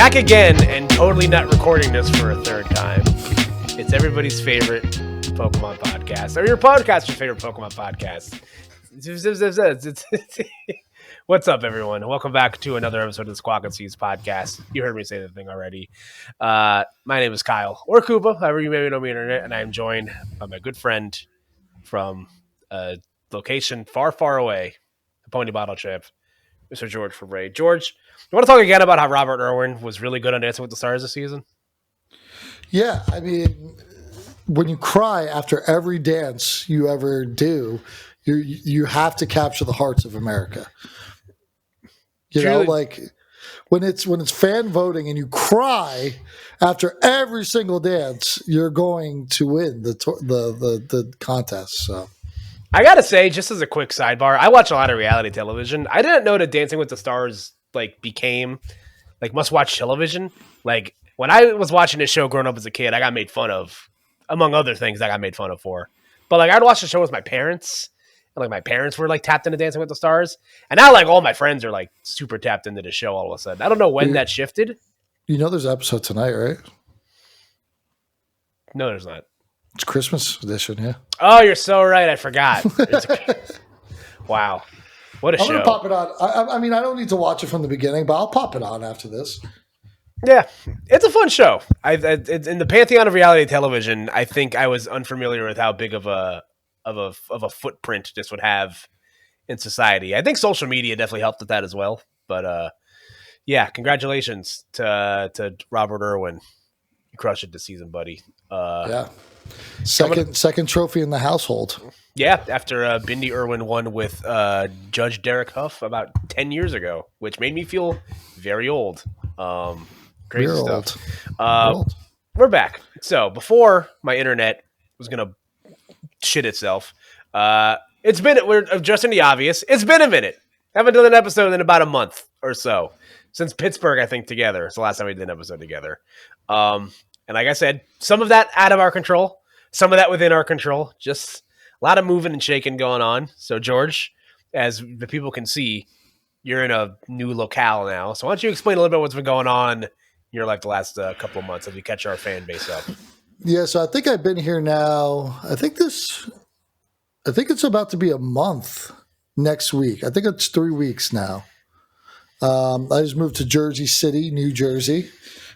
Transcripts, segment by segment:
Back again and totally not recording this for a third time. It's everybody's favorite Pokemon podcast, or your podcaster's favorite Pokemon podcast. What's up, everyone? Welcome back to another episode of the Squawk podcast. You heard me say the thing already. My name is Kyle, or Koopa, however you maybe know me on the internet, and I am joined by my good friend from a location far, far away, the Pony Bottle Trip, Mr. George Fabray. George, you want to talk again about how Robert Irwin was really good on Dancing with the Stars this season? Yeah, I mean, when you cry after every dance you ever do, you have to capture the hearts of America. You know, like when it's fan voting and you cry after every single dance, you're going to win the contest. So. I gotta say, just as a quick sidebar, I watch a lot of reality television. I didn't know that Dancing with the Stars became must-watch television. Like when I was watching this show growing up as a kid, I got made fun of, among other things I got made fun of for. But I'd watch the show with my parents, and my parents were tapped into Dancing with the Stars, and now all my friends are super tapped into the show all of a sudden. I don't know when that shifted. You know, there's an episode tonight, right? No, there's not. It's Christmas edition, yeah. Oh, you're so right. I forgot. Wow. What a show. I'm going to pop it on. I mean, I don't need to watch it from the beginning, but I'll pop it on after this. Yeah, it's a fun show. It's in the pantheon of reality television, I think I was unfamiliar with how big of a footprint this would have in society. I think social media definitely helped with that as well. But yeah, congratulations to Robert Irwin. You crushed it this season, buddy. Yeah. Second trophy in the household. Yeah, after Bindi Irwin won with Judge Derek Huff about 10 years ago, which made me feel very old. Crazy stuff. Old. We're back. So before my internet was going to shit itself, we're addressing the obvious. It's been a minute. Haven't done an episode in about a month or so. Since Pittsburgh, I think, together. It's the last time we did an episode together. And like I said, some of that out of our control, some of that within our control. Just a lot of moving and shaking going on. So, George, as the people can see, you're in a new locale now. So why don't you explain a little bit what's been going on in your life the last couple of months as we catch our fan base up? Yeah, so I think I've been here now. I think it's about to be a month next week. I think it's 3 weeks now. I just moved to Jersey City, New Jersey,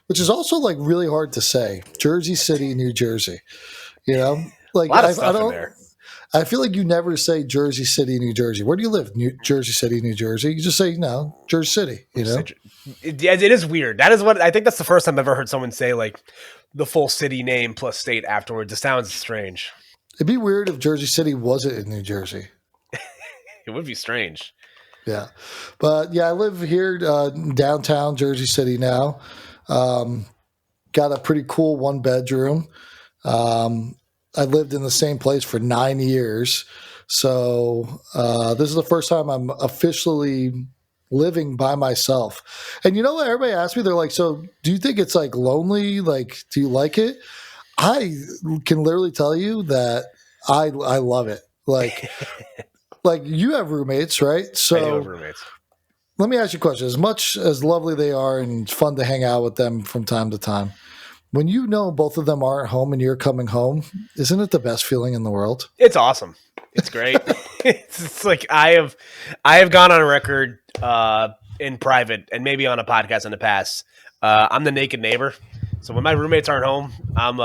which is also really hard to say. Jersey City, New Jersey. You know, a lot of stuff in there. I feel like you never say Jersey City, New Jersey. Where do you live? Jersey City, New Jersey. You just say Jersey City. You know, it is weird. That is what I think. That's the first time I've ever heard someone say the full city name plus state afterwards. It sounds strange. It'd be weird if Jersey City wasn't in New Jersey. It would be strange. Yeah, but yeah, I live here downtown Jersey City now. Got a pretty cool 1-bedroom. I lived in the same place for 9 years. So this is the first time I'm officially living by myself. And you know what? Everybody asks me, they're like, so do you think it's lonely? Do you like it? I can literally tell you that I love it. You have roommates, right? So I do have roommates. Let me ask you a question. As much as lovely they are and fun to hang out with them from time to time, when you know both of them aren't home and you're coming home, isn't it the best feeling in the world? It's awesome. It's great. it's I have gone on record in private and maybe on a podcast in the past. I'm the naked neighbor. So when my roommates aren't home, I'm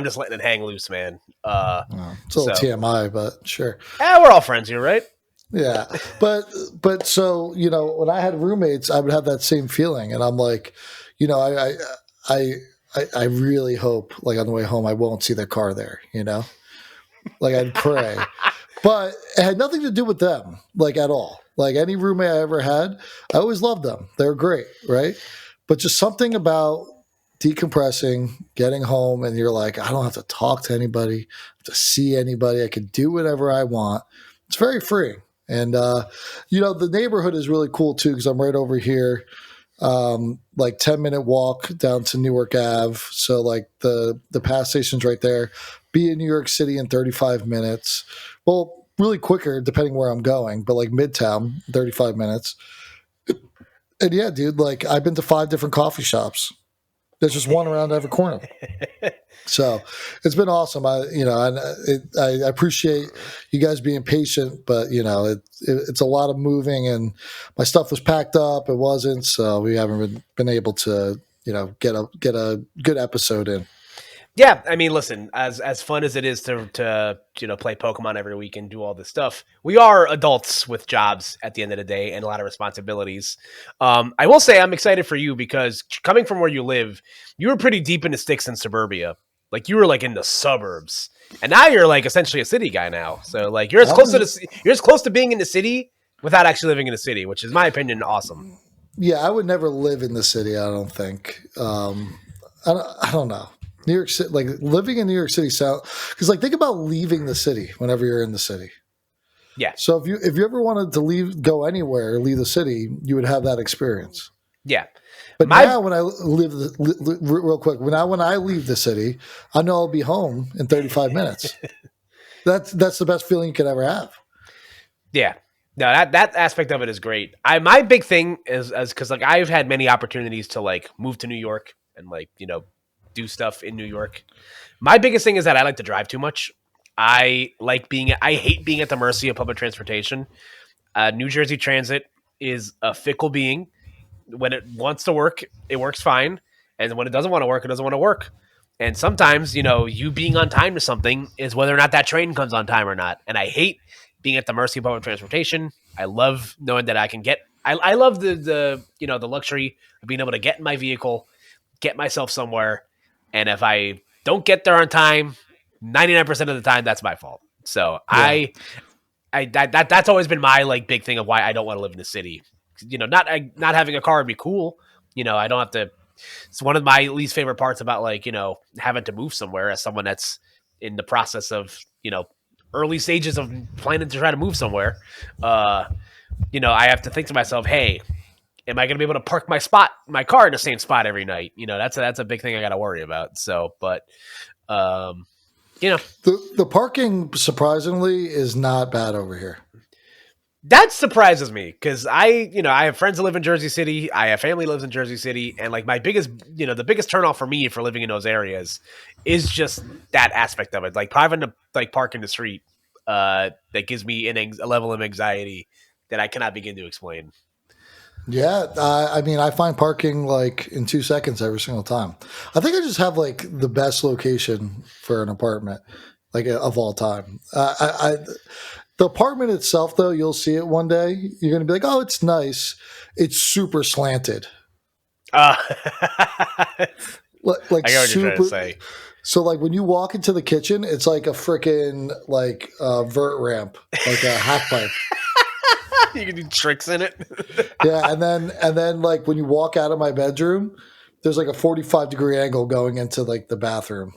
just letting it hang loose, man. It's a little TMI, but sure. We're all friends here, right? Yeah, but so when I had roommates, I would have that same feeling, and I'm like, I really hope on the way home I won't see their car there. I'd pray, but it had nothing to do with them, at all. Any roommate I ever had, I always loved them. They were great, right? But just something about decompressing, getting home, and you're like, I don't have to talk to anybody, have to see anybody. I can do whatever I want. It's very freeing. And, the neighborhood is really cool, too, because I'm right over here, 10-minute walk down to Newark Ave. So, the pass station's right there. Be in New York City in 35 minutes. Well, really quicker, depending where I'm going, but Midtown, 35 minutes. And yeah, dude, like I've been to 5 different coffee shops. There's just one around every corner. So it's been awesome. I appreciate you guys being patient, but it's a lot of moving, and my stuff was packed up. It wasn't, so we haven't been able to get a good episode in. Yeah, I mean, listen, as fun as it is to play Pokemon every week and do all this stuff, we are adults with jobs at the end of the day and a lot of responsibilities. I will say I'm excited for you because coming from where you live, you were pretty deep into sticks in suburbia. Like you were like in the suburbs, and now you're like essentially a city guy now. So like you're as close to being in the city without actually living in the city, which is my opinion awesome. Yeah, I would never live in the city. I don't think. I don't know. New York City, like living in New York City, because like think about leaving the city whenever you're in the city. Yeah. So if you ever wanted to go anywhere, leave the city, you would have that experience. Yeah. But now when I real quick, when I leave the city, I know I'll be home in 35 minutes. That's the best feeling you could ever have. Yeah. No, that aspect of it is great. My big thing is because like I've had many opportunities to like move to New York and like do stuff in New York. My biggest thing is that I like to drive too much. I hate being at the mercy of public transportation. New Jersey Transit is a fickle being. When it wants to work, it works fine. And when it doesn't want to work, it doesn't want to work. And sometimes, you being on time to something is whether or not that train comes on time or not. And I hate being at the mercy of public transportation. I love knowing that I can I love the luxury of being able to get in my vehicle, get myself somewhere. And if I don't get there on time, 99% of the time, that's my fault. So yeah. That's always been my like big thing of why I don't want to live in the city. Not having a car would be cool. I don't have to. It's one of my least favorite parts about like having to move somewhere as someone that's in the process of early stages of planning to try to move somewhere. I have to think to myself, hey, am I going to be able to park my car in the same spot every night? That's a big thing I got to worry about. So, but the parking surprisingly is not bad over here. That surprises me because I have friends that live in Jersey City. I have family that lives in Jersey City, and like my biggest, the biggest turnoff for me for living in those areas is just that aspect of it. Like having to like park in the street, that gives me a level of anxiety that I cannot begin to explain. Yeah, I mean, I find parking like in 2 seconds every single time. I think I just have like the best location for an apartment, like of all time. The apartment itself, though, you'll see it one day. You're going to be like, oh, it's nice. It's super slanted. Like I get what you're trying to say. So, like, when you walk into the kitchen, it's like a freaking, like, vert ramp, like a half pipe. You can do tricks in it. Yeah, and then, like, when you walk out of my bedroom, there's, like, a 45-degree angle going into, like, the bathroom.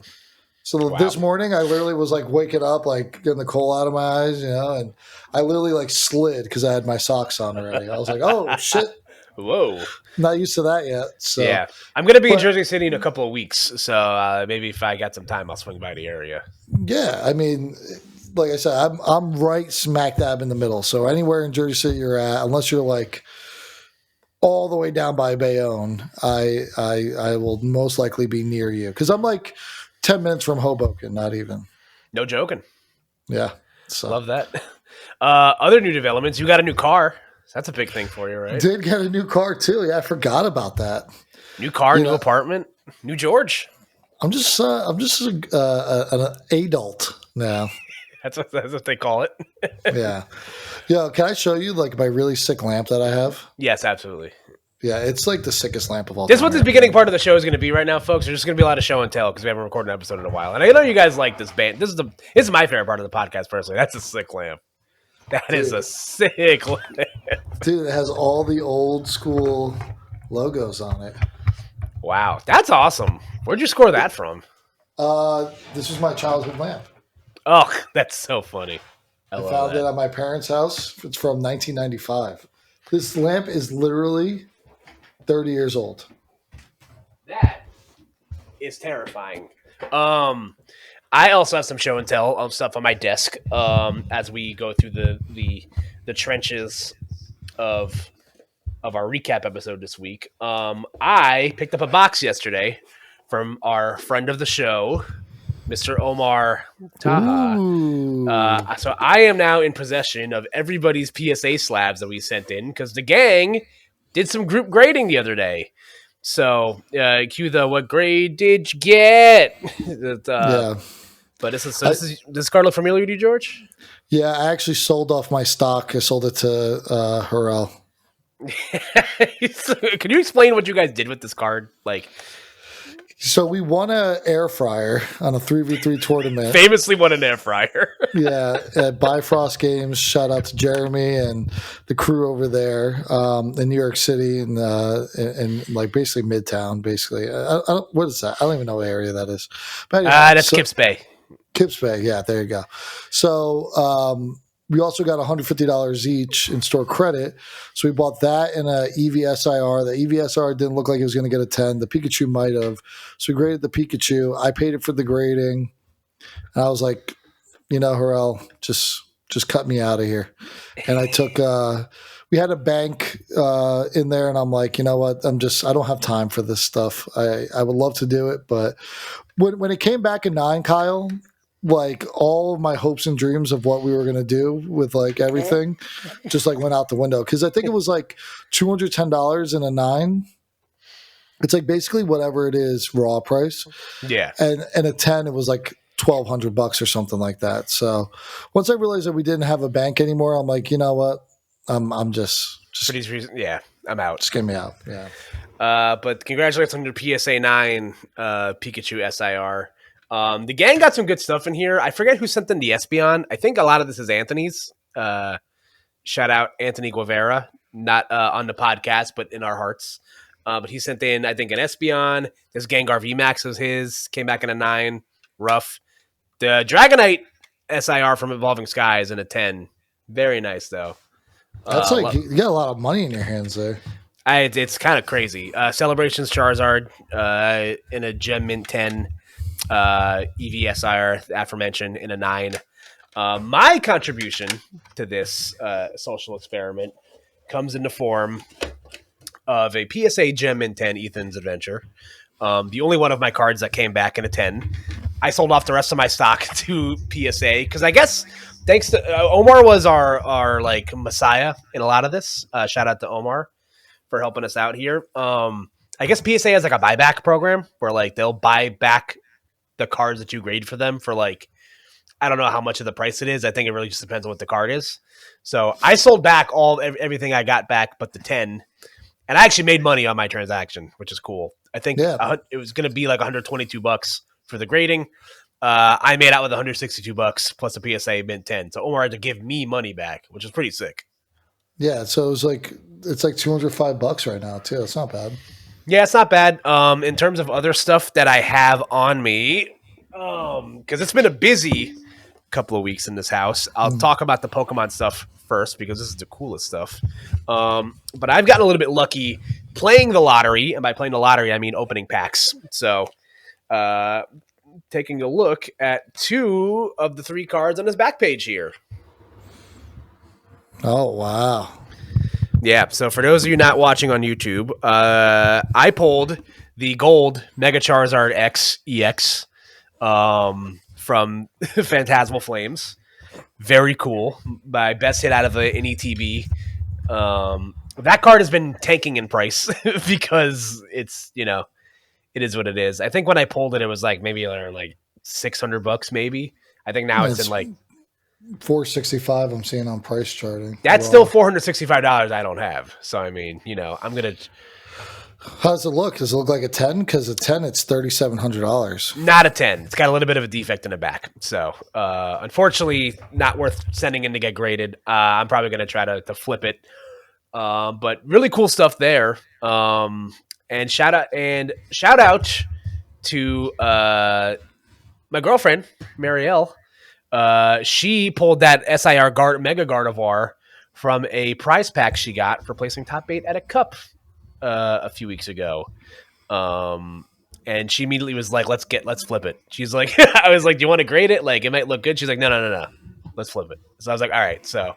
So This morning, I literally was like waking up, like getting the coal out of my eyes, and I literally like slid because I had my socks on already. I was like, "Oh shit, whoa, not used to that yet." So yeah, I'm gonna be in Jersey City in a couple of weeks, so maybe if I got some time, I'll swing by the area. Yeah, I mean, like I said, I'm right smack dab in the middle. So anywhere in Jersey City you're at, unless you're like all the way down by Bayonne, I will most likely be near you because I'm like 10 minutes from Hoboken, not even. No joking. Yeah. So. Love that. Other new developments, you got a new car. That's a big thing for you, right? Did get a new car too. Yeah, I forgot about that. New car, new apartment, new George. I'm just an adult now. That's what they call it. Yeah. Yeah. Can I show you like my really sick lamp that I have? Yes, absolutely. Yeah, it's like the sickest lamp of all time. This is what this beginning part of the show is going to be right now, folks. There's just going to be a lot of show and tell because we haven't recorded an episode in a while. And I know you guys like this band. This is my favorite part of the podcast, personally. That's a sick lamp. That is a sick lamp. Dude, it has all the old school logos on it. Wow, that's awesome. Where'd you score that from? This was my childhood lamp. Oh, that's so funny. I found it at my parents' house. It's from 1995. This lamp is literally 30 years old. That is terrifying. I also have some show and tell of stuff on my desk as we go through the trenches of of our recap episode this week. I picked up a box yesterday from our friend of the show, Mr. Omar Taha. So I am now in possession of everybody's PSA slabs that we sent in because the gang did some group grading the other day. So cue the what grade did you get? Yeah. But this card look familiar to you, George? Yeah, I actually sold off my stock. I sold it to Harrell. Can you explain what you guys did with this card? So we won an air fryer on a 3v3 tournament. Famously won an air fryer. Yeah, at Bifrost Games. Shout out to Jeremy and the crew over there in New York City and like basically Midtown. Basically, what is that? I don't even know what area that is. But anyway, that's Kips Bay. Kips Bay, yeah, there you go. So we also got $150 each in store credit. So we bought that and a EVSIR. The EVSIR didn't look like it was going to get a 10. The Pikachu might have. So we graded the Pikachu. I paid it for the grading. And I was like, Harrell, just cut me out of here. And I took we had a bank in there, and I'm like, you know what? I don't have time for this stuff. I would love to do it, but when it came back in 9, Kyle, like all of my hopes and dreams of what we were going to do with like everything just like went out the window. Cause I think it was like $210 in a 9. It's like basically whatever it is raw price. Yeah. And a 10, it was like $1,200 or something like that. So once I realized that we didn't have a bank anymore, I'm like, you know what? I'm just for these reasons. Yeah. I'm out. Just get me out. Yeah. But congratulations on your PSA 9 Pikachu SIR. The gang got some good stuff in here. I forget who sent in the Espeon. I think a lot of this is Anthony's. Shout out Anthony Guevara, not on the podcast, but in our hearts. But he sent in, I think, an Espeon. This Gengar VMAX was his. Came back in a 9. Rough. The Dragonite SIR from Evolving Skies in a 10. Very nice, though. That's you got a lot of money in your hands there. It's kind of crazy. Celebrations Charizard in a Gem Mint 10. EVSIR, aforementioned, in a 9. My contribution to this social experiment comes in the form of a PSA Gem in 10 Ethan's Adventure. The only one of my cards that came back in a 10. I sold off the rest of my stock to PSA because I guess thanks to Omar was our like messiah in a lot of this. Shout out to Omar for helping us out here. I guess PSA has like a buyback program where like they'll buy back the cards that you grade for them for like, I don't know how much of the price it is. I think it really just depends on what the card is. So I sold back everything I got back but the 10, and I actually made money on my transaction, which is cool. I think it was going to be like $122 for the grading. I made out with $162 plus a PSA mint 10. So Omar had to give me money back, which is pretty sick. Yeah, so it's like $205 right now too. It's not bad. Yeah, it's not bad. In terms of other stuff that I have on me, because it's been a busy couple of weeks in this house. I'll talk about the Pokemon stuff first because this is the coolest stuff. But I've gotten a little bit lucky playing the lottery, and by playing the lottery, I mean opening packs. So, taking a look at 2 of the 3 cards on this back page here. Oh, wow. Yeah, so for those of you not watching on YouTube, I pulled the gold Mega Charizard X EX from Phantasmal Flames. Very cool. My best hit out of an ETB. That card has been tanking in price because it's, it is what it is. I think when I pulled it, it was like maybe like $600 maybe. I think now it's in like $465 I'm seeing on price charting. That's still $465 I don't have. So I mean, I'm gonna. How does it look? Does it look like a 10? Because a 10, it's $3,700. Not a 10. It's got a little bit of a defect in the back. So unfortunately, not worth sending in to get graded. I'm probably gonna try to flip it. But really cool stuff there. And shout out to my girlfriend Marielle. She pulled that SIR Mega Gardevoir from a prize pack she got for placing top 8 at a cup a few weeks ago. And she immediately was like, let's flip it. She's like, I was like, do you want to grade it? Like, it might look good. She's like, no. Let's flip it. So I was like, all right. So,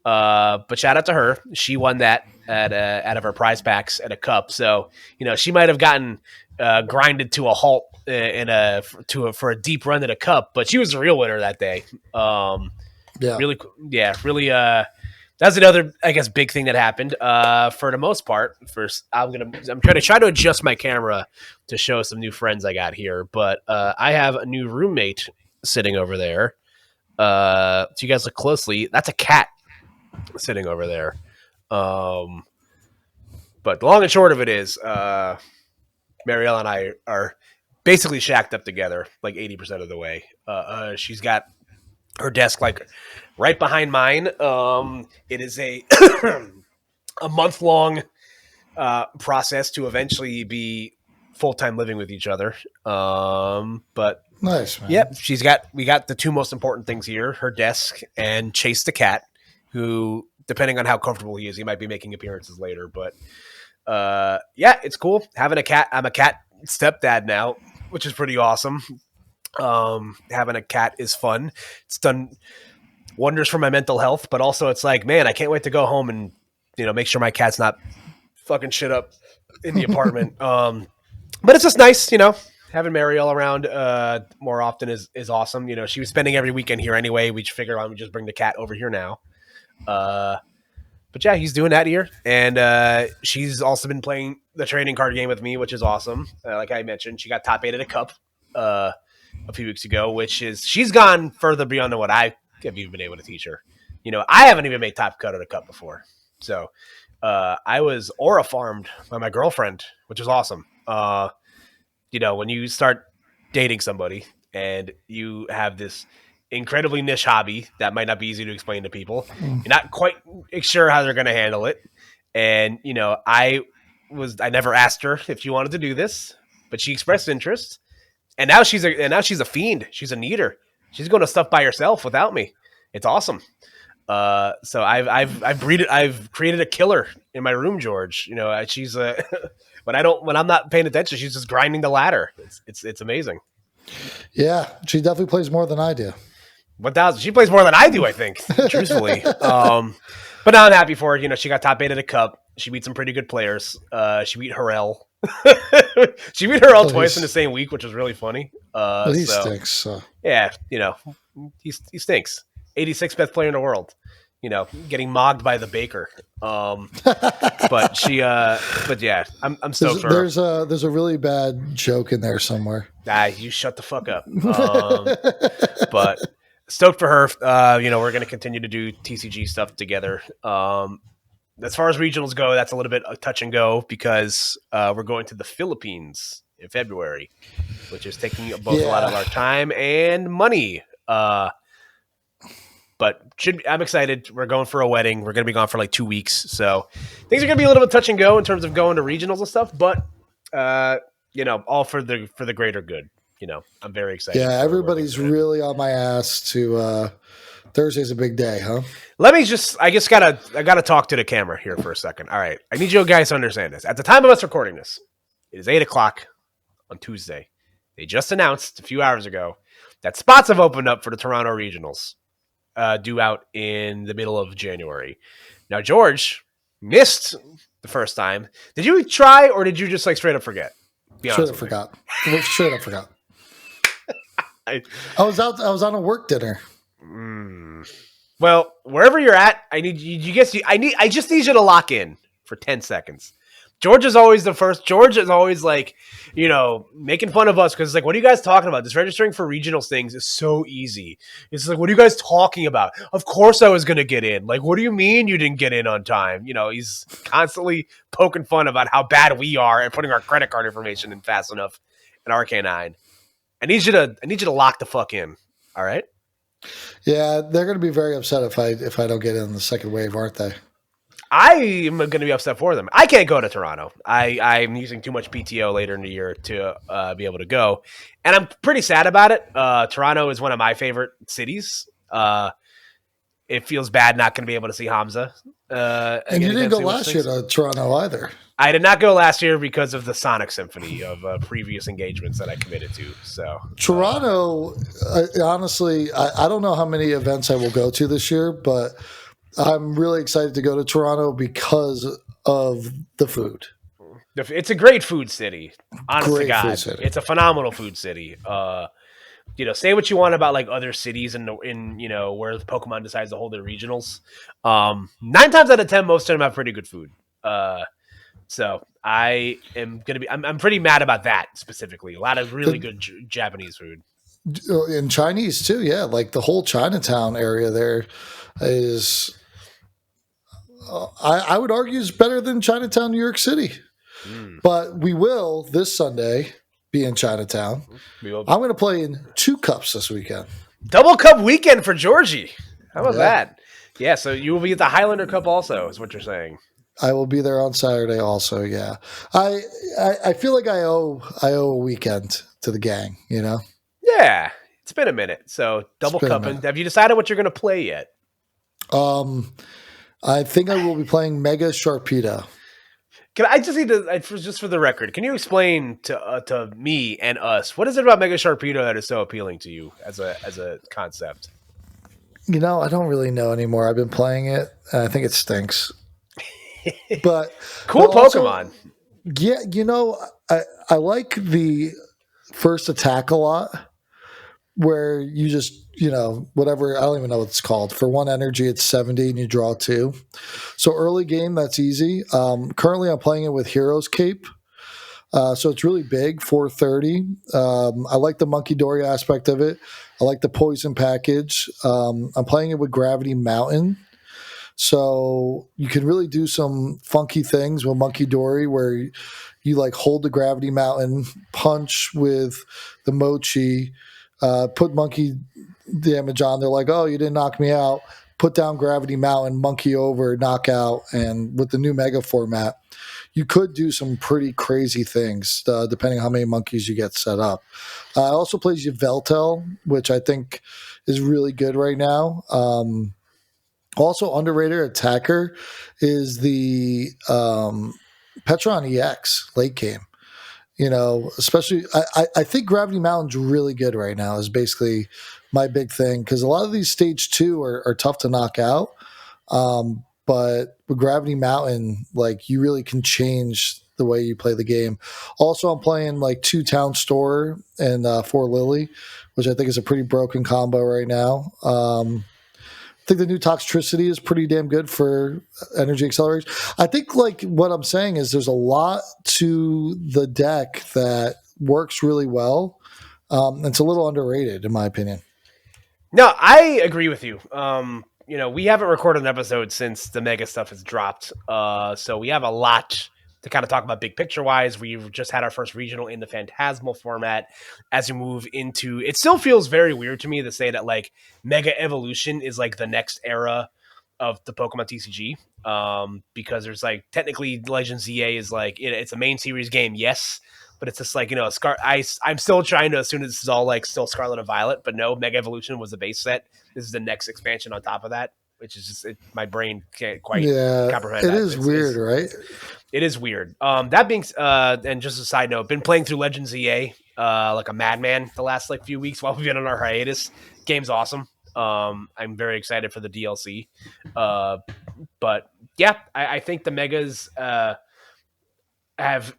but shout out to her. She won that at out of her prize packs at a cup. So she might have gotten grinded to a halt for a deep run at a cup, but she was the real winner that day. Really. That's another, I guess, big thing that happened. For the most part, first I'm trying to adjust my camera to show some new friends I got here, but I have a new roommate sitting over there. So you guys look closely. That's a cat sitting over there. But the long and short of it is, Marielle and I are basically shacked up together like 80% of the way. She's got her desk like right behind mine. It is a a month-long process to eventually be full-time living with each other. But nice, man. Yep, we got the two most important things here: her desk and Chase the cat, who, depending on how comfortable he is, he might be making appearances later. But it's cool having a cat. I'm a cat stepdad now, which is pretty awesome. Having a cat is fun. It's done wonders for my mental health, but also it's like, man, I can't wait to go home and make sure my cat's not fucking shit up in the apartment. But it's just nice, having Marielle around more often is awesome. She was spending every weekend here anyway. We figure out we just bring the cat over here now. But yeah, he's doing that here, and she's also been playing the trading card game with me, which is awesome. Like I mentioned, she got top 8 at a cup a few weeks ago, she's gone further beyond what I have even been able to teach her. I haven't even made top cut at a cup before. So I was aura farmed by my girlfriend, which is awesome. When you start dating somebody and you have this incredibly niche hobby that might not be easy to explain to people, you're not quite sure how they're going to handle it. And, I never asked her if she wanted to do this, but she expressed interest. And now she's a fiend. She's a neater. She's going to stuff by herself without me. It's awesome. So I've created a killer in my room, George. She's when I'm not paying attention, she's just grinding the ladder. It's amazing. Yeah, she definitely plays more than I do. 1,000. She plays more than I do, I think, truthfully. But now I'm happy for her. She got top 8 at a cup. She beat some pretty good players. She beat Harrell. She beat Harrell twice in the same week, which was really funny. He stinks. So. Yeah, he stinks. 86th best player in the world. Getting mogged by the baker. But yeah, I'm stoked for her. There's a really bad joke in there somewhere. You shut the fuck up. But stoked for her. We're going to continue to do TCG stuff together. As far as regionals go, that's a little bit touch and go because we're going to the Philippines in February, which is taking both a lot of our time and money. But I'm excited. We're going for a wedding. We're going to be gone for like 2 weeks. So things are going to be a little bit touch and go in terms of going to regionals and stuff. But, all for the greater good. I'm very excited. Yeah, everybody's really on my ass to Thursday's a big day, huh? I gotta talk to the camera here for a second. All right. I need you guys to understand this. At the time of us recording this, it is 8:00 on Tuesday. They just announced a few hours ago that spots have opened up for the Toronto Regionals, due out in the middle of January. Now, George missed the first time. Did you try or did you just straight up forget? Straight up forgot. I was on a work dinner. Well, wherever you're at, I just need you to lock in for 10 seconds. George is always the first. George is always making fun of us because it's like, what are you guys talking about? This registering for regionals things is so easy. It's like, what are you guys talking about? Of course I was going to get in. Like, what do you mean you didn't get in on time? He's constantly poking fun about how bad we are at putting our credit card information in fast enough in RK9. I need you to lock the fuck in. All right. Yeah, they're going to be very upset if I don't get in the second wave, aren't they? I am going to be upset for them. I can't go to Toronto. I'm using too much PTO later in the year to be able to go, and I'm pretty sad about it. Toronto is one of my favorite cities. It feels bad not going to be able to see Hamza. And you didn't go last year to Toronto either. I did not go last year because of the Sonic Symphony of previous engagements that I committed to. So Toronto, honestly, I don't know how many events I will go to this year, but I'm really excited to go to Toronto because of the food. It's a great food city. Honest to Great food God, city. it's a phenomenal food city. Say what you want about like other cities in where the Pokemon decides to hold their regionals. 9 times out of 10, most of them have pretty good food. So I am gonna be. I'm pretty mad about that specifically. A lot of really good Japanese food. In Chinese too, yeah. Like the whole Chinatown area there is, I would argue, is better than Chinatown, New York City. But we will this Sunday be in Chinatown. I'm going to play in 2 cups this weekend. Double Cup weekend for Georgie. How about that? Yeah, so you will be at the Highlander Cup also, is what you're saying. I will be there on Saturday also, yeah. I feel like I owe a weekend to the gang, you know? Yeah, it's been a minute. So double cupping. Have you decided what you're going to play yet? I think I will be playing Mega Sharpedo. Can I just need to, just for the record, can you explain to me and us, what is it about Mega Sharpedo that is so appealing to you as a concept? You know, I don't really know anymore. I've been playing it, and I think it stinks. But cool Pokemon. Also, yeah, you know, I like the first attack a lot, where you just, whatever, I don't even know what it's called. For 1 energy, it's 70 and you draw 2. So early game, that's easy. Currently, I'm playing it with Hero's Cape. So it's really big, 430. I like the Monkey Dory aspect of it. I like the poison package. I'm playing it with Gravity Mountain. So you can really do some funky things with Monkey Dory where you like hold the Gravity Mountain, punch with the Mochi, put monkey damage on. They're like, oh, you didn't knock me out. Put down Gravity Mountain, monkey over, knockout. And with the new Mega format, you could do some pretty crazy things depending on how many monkeys you get set up. I also plays Yveltal, which I think is really good right now. Also underrated attacker is the Petron EX late game. Especially I think Gravity Mountain's really good right now is basically my big thing because a lot of these stage 2 are tough to knock out. But with Gravity Mountain, like you really can change the way you play the game. Also, I'm playing like 2 Town Store and 4 Lily, which I think is a pretty broken combo right now. I think the new Toxtricity is pretty damn good for energy acceleration. I think like what I'm saying is there's a lot to the deck that works really well. It's a little underrated in my opinion. No, I agree with you. We haven't recorded an episode since the Mega stuff has dropped. So we have a lot to kind of talk about big picture wise. We've just had our first regional in the Phantasmal format. As we move into, it still feels very weird to me to say that like Mega Evolution is like the next era of the Pokemon TCG. Because there's like technically Legends ZA is like it's a main series game, yes, but it's just like I'm still trying to assume this is all like still Scarlet and Violet, but no, Mega Evolution was the base set. This is the next expansion on top of that, which is just my brain can't quite comprehend. It is weird, right? It is weird. That being and just a side note, been playing through Legends EA like a madman the last like few weeks while we've been on our hiatus. Game's awesome. I'm very excited for the DLC. But yeah, I think the Megas have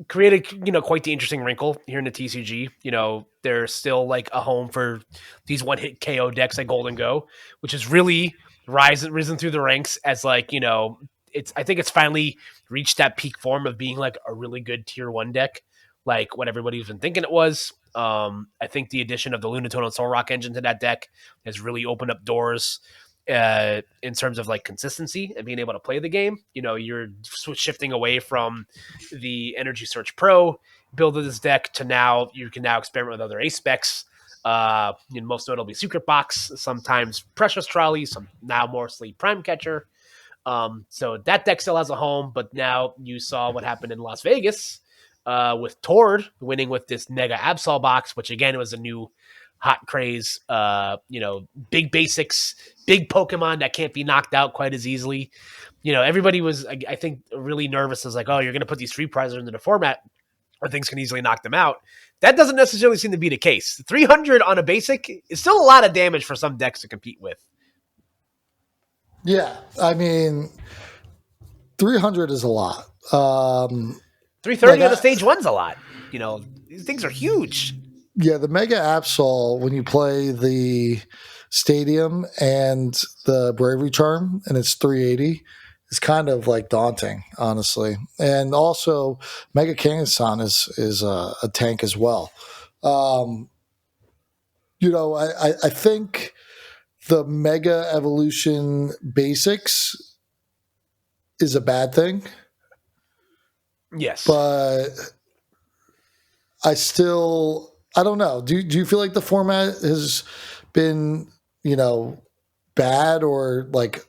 created quite the interesting wrinkle here in the TCG. They're still like a home for these one hit KO decks like Golden Go, which has really risen through the ranks as like I think it's finally reached that peak form of being like a really good tier 1 deck, like what everybody's been thinking it was. I think the addition of the Lunatone and Solrock engine to that deck has really opened up doors in terms of like consistency and being able to play the game. You're shifting away from the Energy Search Pro build of this deck to now you can now experiment with other ace specs. Most notably Secret Box, sometimes Precious Trolley, some now mostly Prime Catcher. So that deck still has a home, but now you saw what happened in Las Vegas with Tord winning with this Mega Absol box, which again was a new hot craze. Big basics, big Pokemon that can't be knocked out quite as easily. Everybody was, I think, really nervous. As like, oh, you're going to put these free prizes into the format where things can easily knock them out. That doesn't necessarily seem to be the case. 300 on a basic is still a lot of damage for some decks to compete with. Yeah, I mean, 300 is a lot. 330 on the stage one's a lot. These things are huge. Yeah, the Mega Absol, when you play the Stadium and the Bravery Charm, and it's 380, it's kind of like daunting, honestly. And also, Mega Kangaskhan is a tank as well. I think the Mega Evolution basics is a bad thing. Yes. But I don't know. Do you feel like the format has been, bad, or like,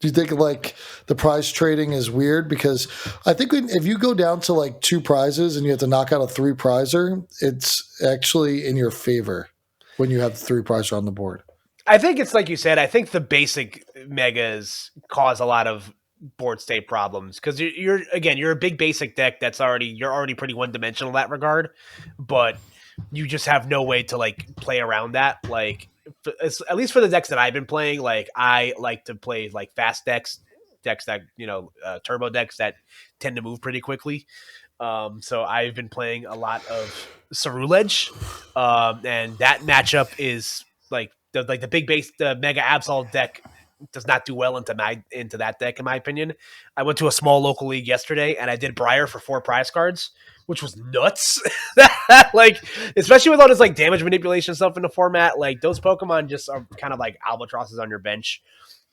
do you think like the prize trading is weird? Because I think if you go down to like 2 prizes and you have to knock out a 3 prizer, it's actually in your favor when you have the 3 prizer on the board. I think it's like you said. I think the basic megas cause a lot of board state problems because you're a big basic deck you're already pretty one dimensional in that regard, but you just have no way to like play around that. Like at least for the decks that I've been playing, like I like to play like fast decks that turbo decks that tend to move pretty quickly. So I've been playing a lot of Cerulege, and that matchup is like the big base, the Mega Absol deck does not do well into that deck, in my opinion. I went to a small local league yesterday, and I did Briar for 4 prize cards, which was nuts. Like, especially with all this like damage manipulation stuff in the format, like those Pokemon just are kind of like albatrosses on your bench.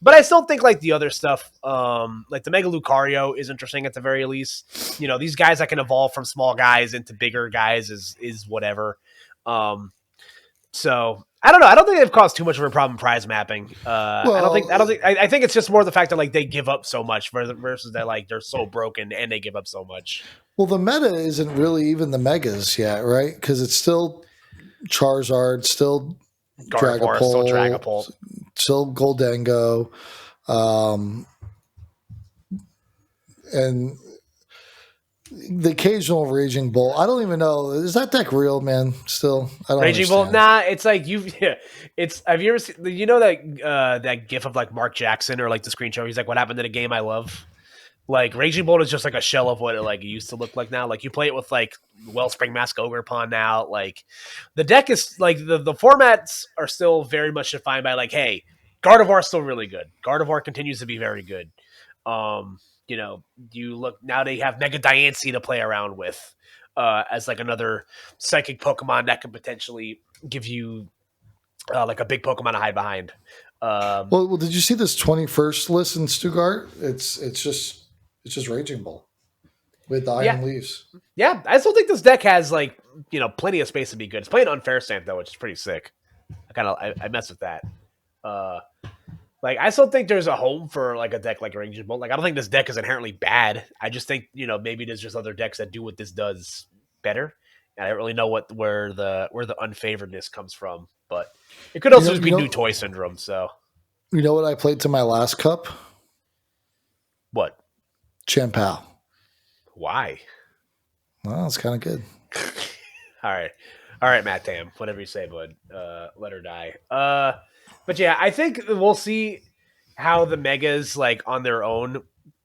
But I still think like the other stuff, like the Mega Lucario is interesting at the very least. These guys that can evolve from small guys into bigger guys is whatever. So I don't know. I don't think they've caused too much of a problem prize mapping. I think it's just more the fact that like they give up so much versus that like they're so broken and they give up so much. Well, the meta isn't really even the megas yet, right? Because it's still Charizard, still Dragapult, still Goldengo, and the occasional Raging Bolt. I don't even know. Is that deck real, man? Still, I don't. Raging Bolt? Nah, it's like it's. Have you ever seen? That GIF of like Mark Jackson or like the screenshot? He's like, "What happened to the game I love?" Like Raging Bolt is just like a shell of what it used to look like now. Like you play it with like Wellspring Mask Ogerpon now. Like the deck is like the formats are still very much defined by like, hey, Gardevoir is still really good. Gardevoir continues to be very good. You look now they have Mega Diancie to play around with as like another psychic Pokemon that can potentially give you like a big Pokemon to hide behind. Well, did you see this 21st list in Stuttgart? It's just Raging Bolt with the Iron Leaves. Yeah, I still think this deck has like plenty of space to be good. It's playing Unfair Stamp though, which is pretty sick. I mess with that. Like I still think there's a home for like a deck like Raging Bolt. Like I don't think this deck is inherently bad. I just think maybe there's just other decks that do what this does better. And I don't really know where the unfavoredness comes from, but it could also just be new toy syndrome. So you know what I played to my last cup? What? Champao. Why? Well, it's kind of good. All right, Matt Tam. Whatever you say, bud. Let her die. But yeah, I think we'll see how the megas like on their own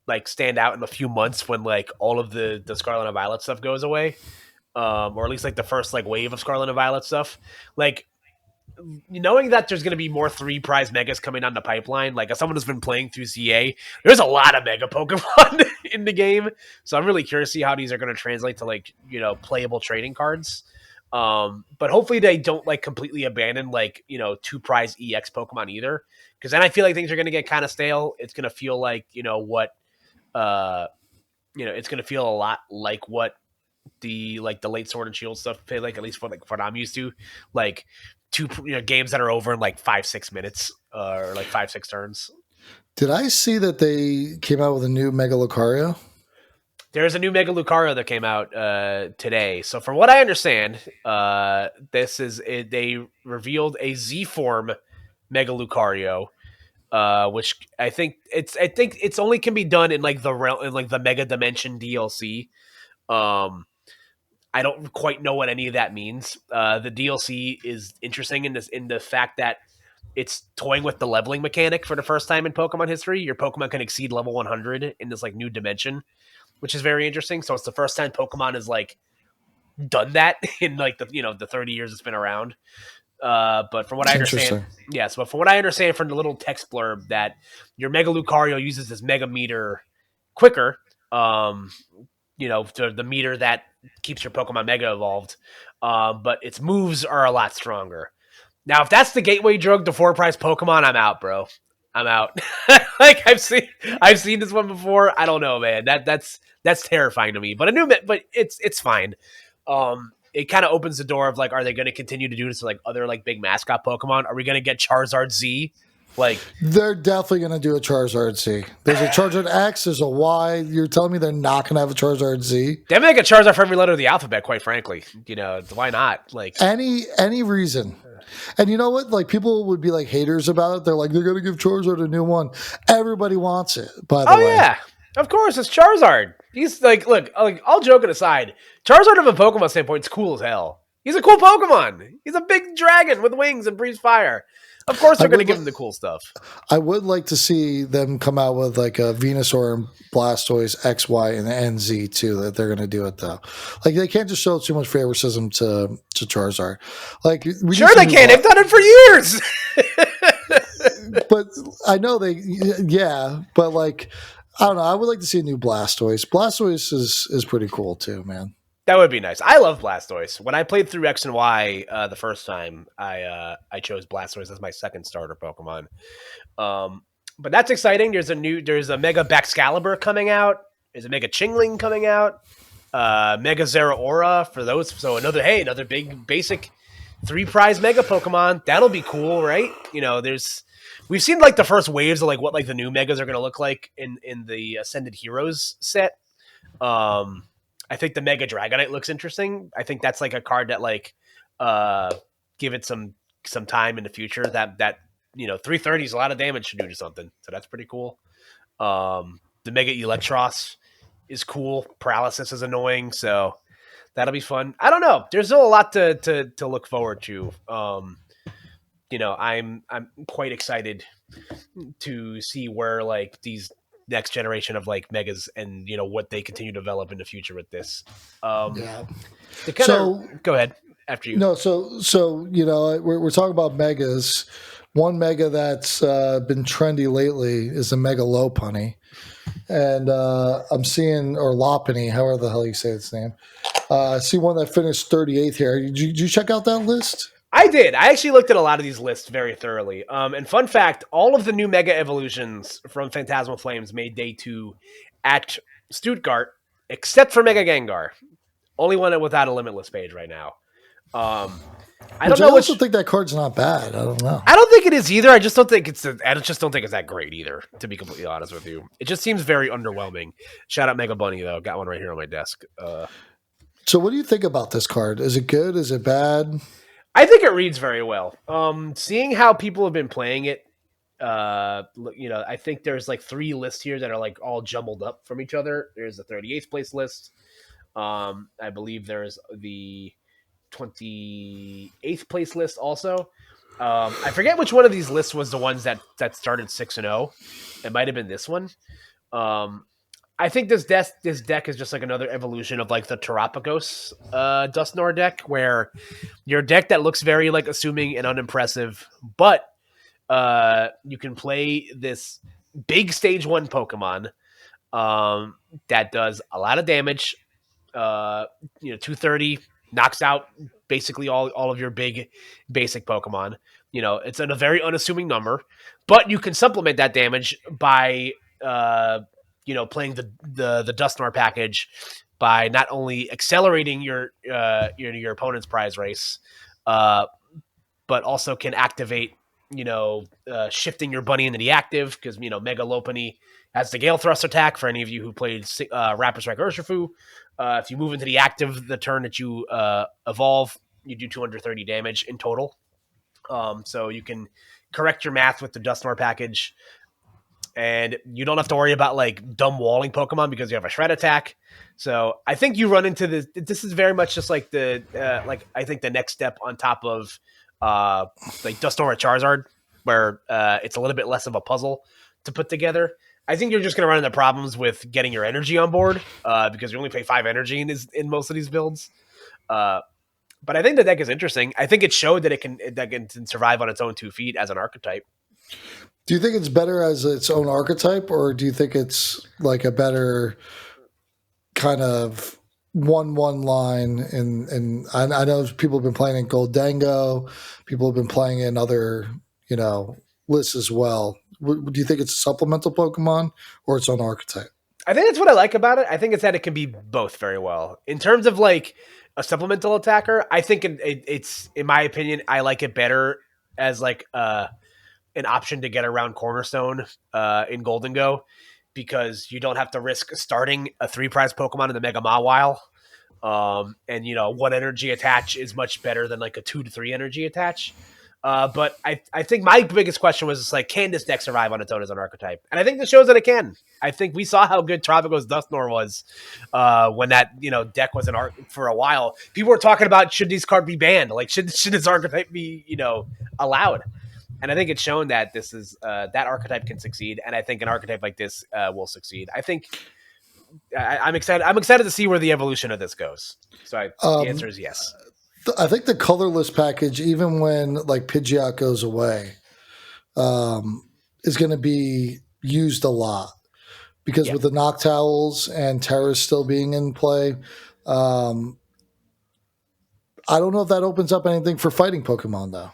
like stand out in a few months when like all of the Scarlet and Violet stuff goes away, or at least like the first like wave of Scarlet and Violet stuff. Like knowing that there's going to be more 3 prize megas coming down the pipeline, like as someone who's been playing through CA, there's a lot of mega Pokemon in the game. So I'm really curious to see how these are going to translate to like playable trading cards. But hopefully they don't like completely abandon like 2 prize EX Pokemon either, because then I feel like things are going to get kind of stale. It's going to feel like it's going to feel a lot like what the late Sword and Shield stuff play like, at least for what I'm used to, like 2 games that are over in like 5-6 minutes or like 5-6 turns. Did I see that they came out with a new Mega Lucario? There's a new Mega Lucario that came out today. So from what I understand, they revealed a Z form Mega Lucario, which I think it's only can be done in like the Mega Dimension DLC. I don't quite know what any of that means. The DLC is interesting in the fact that it's toying with the leveling mechanic for the first time in Pokemon history. Your Pokemon can exceed level 100 in this like new dimension, which is very interesting. So it's the first time Pokemon has like done that in like the 30 years it's been around. But from what I understand, yes, but from what I understand from the little text blurb, that your Mega Lucario uses this Mega Meter quicker, to the meter that keeps your Pokemon Mega evolved, but its moves are a lot stronger. Now, if that's the gateway drug to 4 prize Pokemon, I'm out, bro. I'm out. Like I've seen this one before. I don't know, man. That's terrifying to me. But but it's fine. It kind of opens the door of like, are they going to continue to do this to like other like big mascot Pokemon? Are we going to get Charizard Z? Like, they're definitely going to do a Charizard Z. There's a Charizard X. There's a Y. You're telling me they're not going to have a Charizard Z? They make a Charizard for every letter of the alphabet. Quite frankly, why not? Like any reason. And you know what? Like people would be like haters about it. They're like, they're going to give Charizard a new one. Everybody wants it. By the way, yeah, of course it's Charizard. He's like, look, like all joking aside, Charizard from a Pokemon standpoint is cool as hell. He's a cool Pokemon. He's a big dragon with wings and breathes fire. Of course they're going to give him the cool stuff. I would like to see them come out with like a Venusaur and Blastoise X, Y, and NZ too. That they're going to do it though. Like they can't just show too much favoritism to Charizard. Like sure they can. They've done it for years. But I know but like I don't know. I would like to see a new Blastoise. Blastoise is pretty cool too, man. That would be nice. I love Blastoise. When I played through X and Y the first time, I chose Blastoise as my second starter Pokemon. But that's exciting. There's a Mega Baxcalibur coming out. There's a Mega Chingling coming out. Mega Zeraora for those. So another big basic 3-prize Mega Pokemon. That'll be cool, right? We've seen like the first waves of like what like the new Megas are going to look like in the Ascended Heroes set. I think the Mega Dragonite looks interesting. I think that's like a card that like give it some time in the future. That 330 is a lot of damage to do to something, so that's pretty cool. The Mega Electros is cool. Paralysis is annoying, so that'll be fun. I don't know. There's still a lot to look forward to. I'm quite excited to see where like these next generation of like megas and what they continue to develop in the future with this. Go ahead after you. No, so we're talking about megas. One mega that's been trendy lately is the Mega Lopunny, and I'm seeing, or Lopunny, however the hell you say its name. I see one that finished 38th here. Did you check out that list? I did. I actually looked at a lot of these lists very thoroughly. And fun fact, all of the new Mega Evolutions from Phantasmal Flames made day 2 at Stuttgart, except for Mega Gengar. Only one without a Limitless page right now. I also think that card's not bad. I don't know. I don't think it is either. I just don't think it's that great either, to be completely honest with you. It just seems very underwhelming. Shout out Mega Bunny, though. Got one right here on my desk. So what do you think about this card? Is it good? Is it bad? I think it reads very well. Seeing how people have been playing it, I think there's like 3 lists here that are like all jumbled up from each other. There's the 38th place list. I believe there's the 28th place list also. I forget which one of these lists was the ones that started 6-0. It might have been this one. I think this deck is just like another evolution of like the Terapagos Dusknoir deck, where your deck that looks very like assuming and unimpressive, but you can play this big stage 1 Pokemon that does a lot of damage. 230 knocks out basically all of your big basic Pokemon. It's a very unassuming number, but you can supplement that damage by playing the Dusknoir package by not only accelerating your opponent's prize race, but also can activate, shifting your bunny into the active, because, Mega Lopunny has the Gale Thrust attack for any of you who played Rapid Strike Urshifu. If you move into the active the turn that you evolve, you do 230 damage in total. So you can correct your math with the Dusknoir package, and you don't have to worry about like dumb walling Pokemon because you have a Shred attack. So I think you run into this. This is very much just like I think the next step on top of like Dusknoir Charizard, where it's a little bit less of a puzzle to put together. I think you're just going to run into problems with getting your energy on board because you only pay 5 energy in most of these builds. But I think the deck is interesting. I think it showed that it can survive on its own 2 feet as an archetype. Do you think it's better as its own archetype, or do you think it's like a better kind of 1/1 line? And I know people have been playing in Goldango, people have been playing in other lists as well. Do you think it's a supplemental Pokemon or its own archetype? I think that's what I like about it. I think it's that it can be both very well. In terms of like a supplemental attacker, I think it's in my opinion, I like it better as like an option to get around Cornerstone in Golden Go, because you don't have to risk starting a 3-prize Pokemon in the Mega Mawile. And 1 energy attach is much better than like a 2 to 3 energy attach. But I think my biggest question was just like, can this deck survive on its own as an archetype? And I think this shows that it can. I think we saw how good Tropico's Dusknoir was when that deck was an art for a while. People were talking about, should these cards be banned? Like, should this archetype be allowed? And I think it's shown that this is that archetype can succeed, and I think an archetype like this will succeed. I think I'm excited. I'm excited to see where the evolution of this goes. So the answer is yes. I think the colorless package, even when like Pidgeot goes away, is going to be used a lot because with the Noctowls and Terras still being in play, I don't know if that opens up anything for fighting Pokemon though.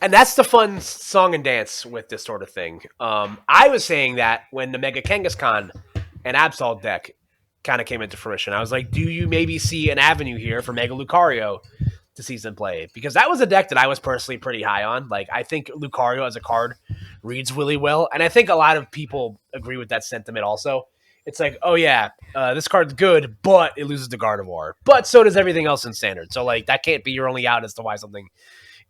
And that's the fun song and dance with this sort of thing. I was saying that when the Mega Kangaskhan and Absol deck kind of came into fruition, I was like, do you maybe see an avenue here for Mega Lucario to see some play? Because that was a deck that I was personally pretty high on. Like, I think Lucario as a card reads really well, and I think a lot of people agree with that sentiment also. It's like, oh yeah, this card's good, but it loses to Gardevoir. But so does everything else in Standard. So like, that can't be your only out as to why something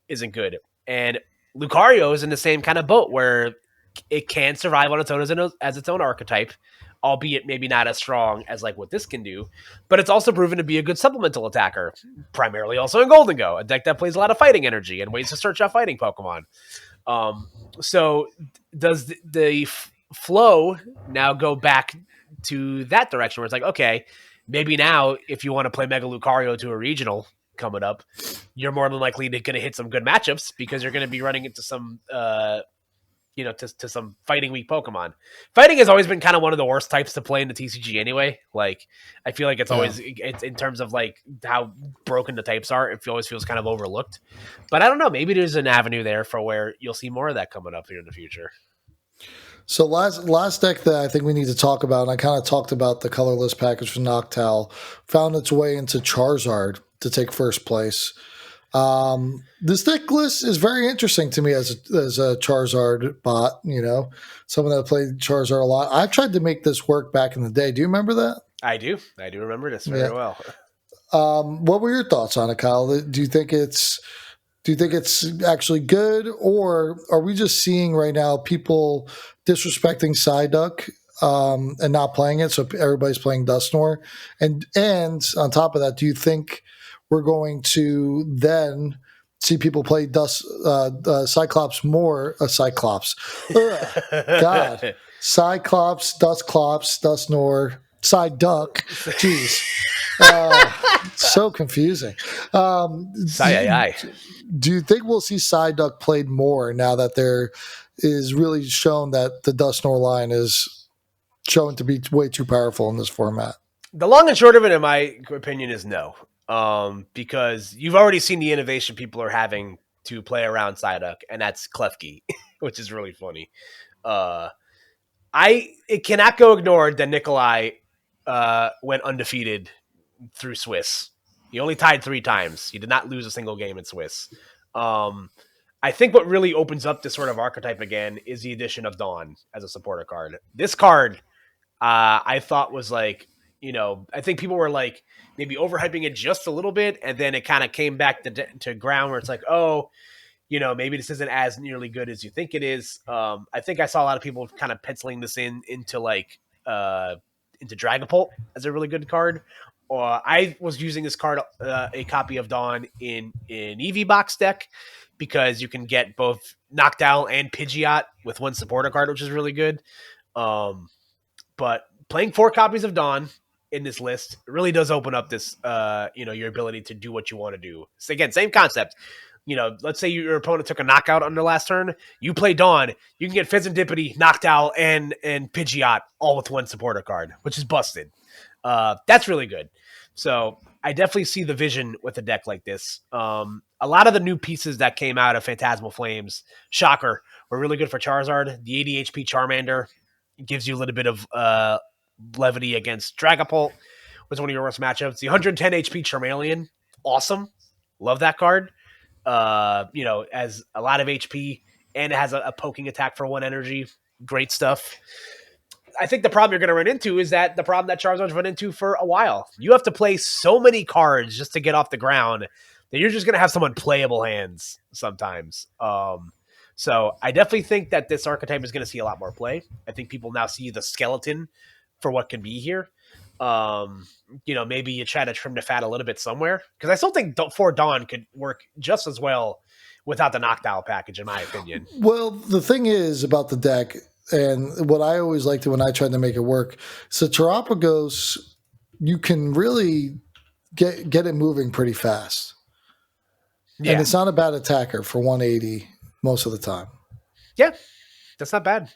isn't good. And Lucario is in the same kind of boat where it can survive on its own as its own archetype, albeit maybe not as strong as like what this can do. But it's also proven to be a good supplemental attacker, primarily also in Golden Go, a deck that plays a lot of fighting energy and ways to search out fighting Pokemon. So does the flow now go back to that direction where it's like, okay, maybe now if you want to play Mega Lucario to a regional coming up, you're more than likely going to hit some good matchups because you're going to be running into some, to some fighting weak Pokemon. Fighting has always been kind of one of the worst types to play in the TCG anyway. Like, I feel like it's always, it's in terms of like how broken the types are, it always feels kind of overlooked. But I don't know, maybe there's an avenue there for where you'll see more of that coming up here in the future. So last deck that I think we need to talk about, and I kind of talked about the colorless package for Noctowl, found its way into Charizard to take first place. This deck list is very interesting to me as a Charizard bot, someone that played Charizard a lot. I've tried to make this work back in the day. Do you remember that? I do remember this very well. What were your thoughts on it, Kyle? Do you think it's actually good, or are we just seeing right now people disrespecting Psyduck and not playing it, so everybody's playing Dusknoir? And on top of that, do you think we're going to then see people play Cyclops more? Cyclops. God. Cyclops, Dusknoir, Psyduck. Jeez. So confusing. Do you think we'll see Psyduck played more now that there is really shown that the Dusknoir line is shown to be way too powerful in this format? The long and short of it, in my opinion, is no. Because you've already seen the innovation people are having to play around Psyduck, and that's Klefki, which is really funny. It cannot go ignored that Nikolai went undefeated through Swiss. He only tied 3 times. He did not lose a single game in Swiss. I think what really opens up this sort of archetype again is the addition of Dawn as a supporter card. This card, I thought was like, I think people were like maybe overhyping it just a little bit, and then it kind of came back to ground where it's like, oh, maybe this isn't as nearly good as you think it is. I think I saw a lot of people kind of penciling this into Dragapult as a really good card. I was using this card, a copy of Dawn in Eevee box deck, because you can get both Noctowl and Pidgeot with one supporter card, which is really good. But playing 4 copies of Dawn in this list really does open up this, your ability to do what you want to do. So again, same concept. Let's say your opponent took a knockout on their last turn. You play Dawn, you can get Fizzentippity, Noctowl, and Pidgeot all with one supporter card, which is busted. That's really good. So I definitely see the vision with a deck like this. A lot of the new pieces that came out of Phantasmal Flames, shocker, were really good for Charizard. The 80 HP Charmander gives you a little bit of levity against Dragapult, was one of your worst matchups. The 110 HP Charmeleon, awesome. Love that card. As a lot of HP, and it has a poking attack for 1 energy. Great stuff. I think the problem you're going to run into is that the problem that Charizard's run into for a while. You have to play so many cards just to get off the ground that you're just going to have some unplayable hands sometimes. So I definitely think that this archetype is going to see a lot more play. I think people now see the skeleton for what can be here. Maybe you try to trim the fat a little bit somewhere, because I still think 4 Dawn could work just as well without the Noctowl package, in my opinion. Well, the thing is about the deck, and what I always liked when I tried to make it work, so Terapagos, you can really get it moving pretty fast. Yeah. And it's not a bad attacker for 180 most of the time. Yeah, that's not bad.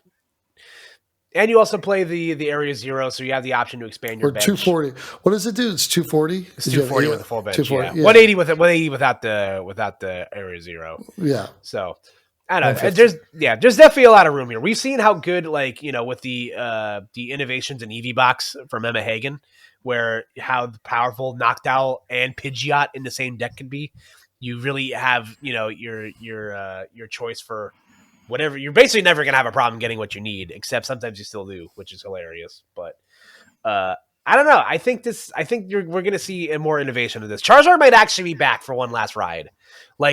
And you also play the Area 0, so you have the option to expand your bench. 240. What does it do? It's 240? It's 240 with a full bench. 240, yeah. 180 with it. 180 without the Area 0. Yeah. So I don't know. There's definitely a lot of room here. We've seen how good, with the innovations in EV Box from Emma Hagen, where how powerful Noctowl and Pidgeot in the same deck can be. You really have, your choice for whatever. You're basically never going to have a problem getting what you need, except sometimes you still do, which is hilarious. But I don't know. I think we're going to see a more innovation of this. Charizard might actually be back for one last ride.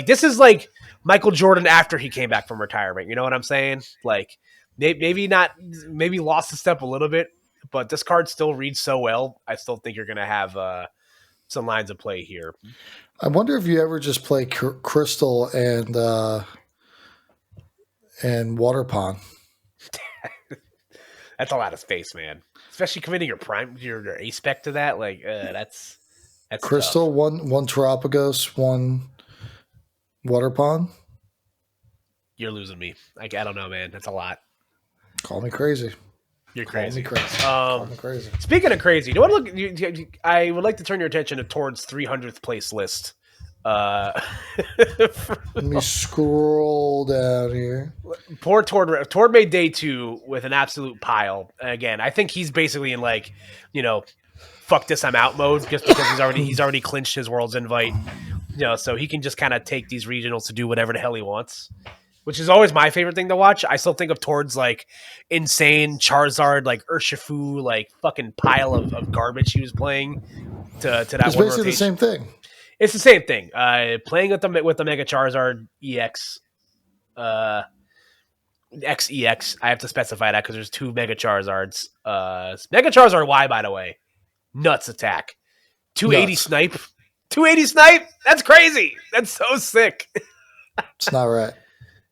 This is like Michael Jordan after he came back from retirement. You know what I'm saying? Maybe lost a step a little bit, but this card still reads so well. I still think you're going to have some lines of play here. I wonder if you ever just play Crystal and Water Pond. That's a lot of space, man. Especially committing your ace spec to that. That's Crystal, tough. one Terapagos, 1 Water Pond. You're losing me. I don't know, man. That's a lot. Call me crazy. You're crazy. Call me crazy. Speaking of crazy, I would like to turn your attention towards 300th place list. Let me scroll down here. Poor Tord. Tord made day 2 with an absolute pile. Again, I think he's basically in fuck this, I'm out mode, just because he's already clinched his World's Invite. So he can just kind of take these regionals to do whatever the hell he wants, which is always my favorite thing to watch. I still think of Tord's insane Charizard, Urshifu, fucking pile of garbage he was playing to that. It's basically rotation. The same thing. It's the same thing. Playing with the Mega Charizard EX, XEX. I have to specify that because there's 2 Mega Charizards. Mega Charizard Y, by the way, nuts attack. 280 snipe. 280 snipe. That's crazy. That's so sick. It's not right.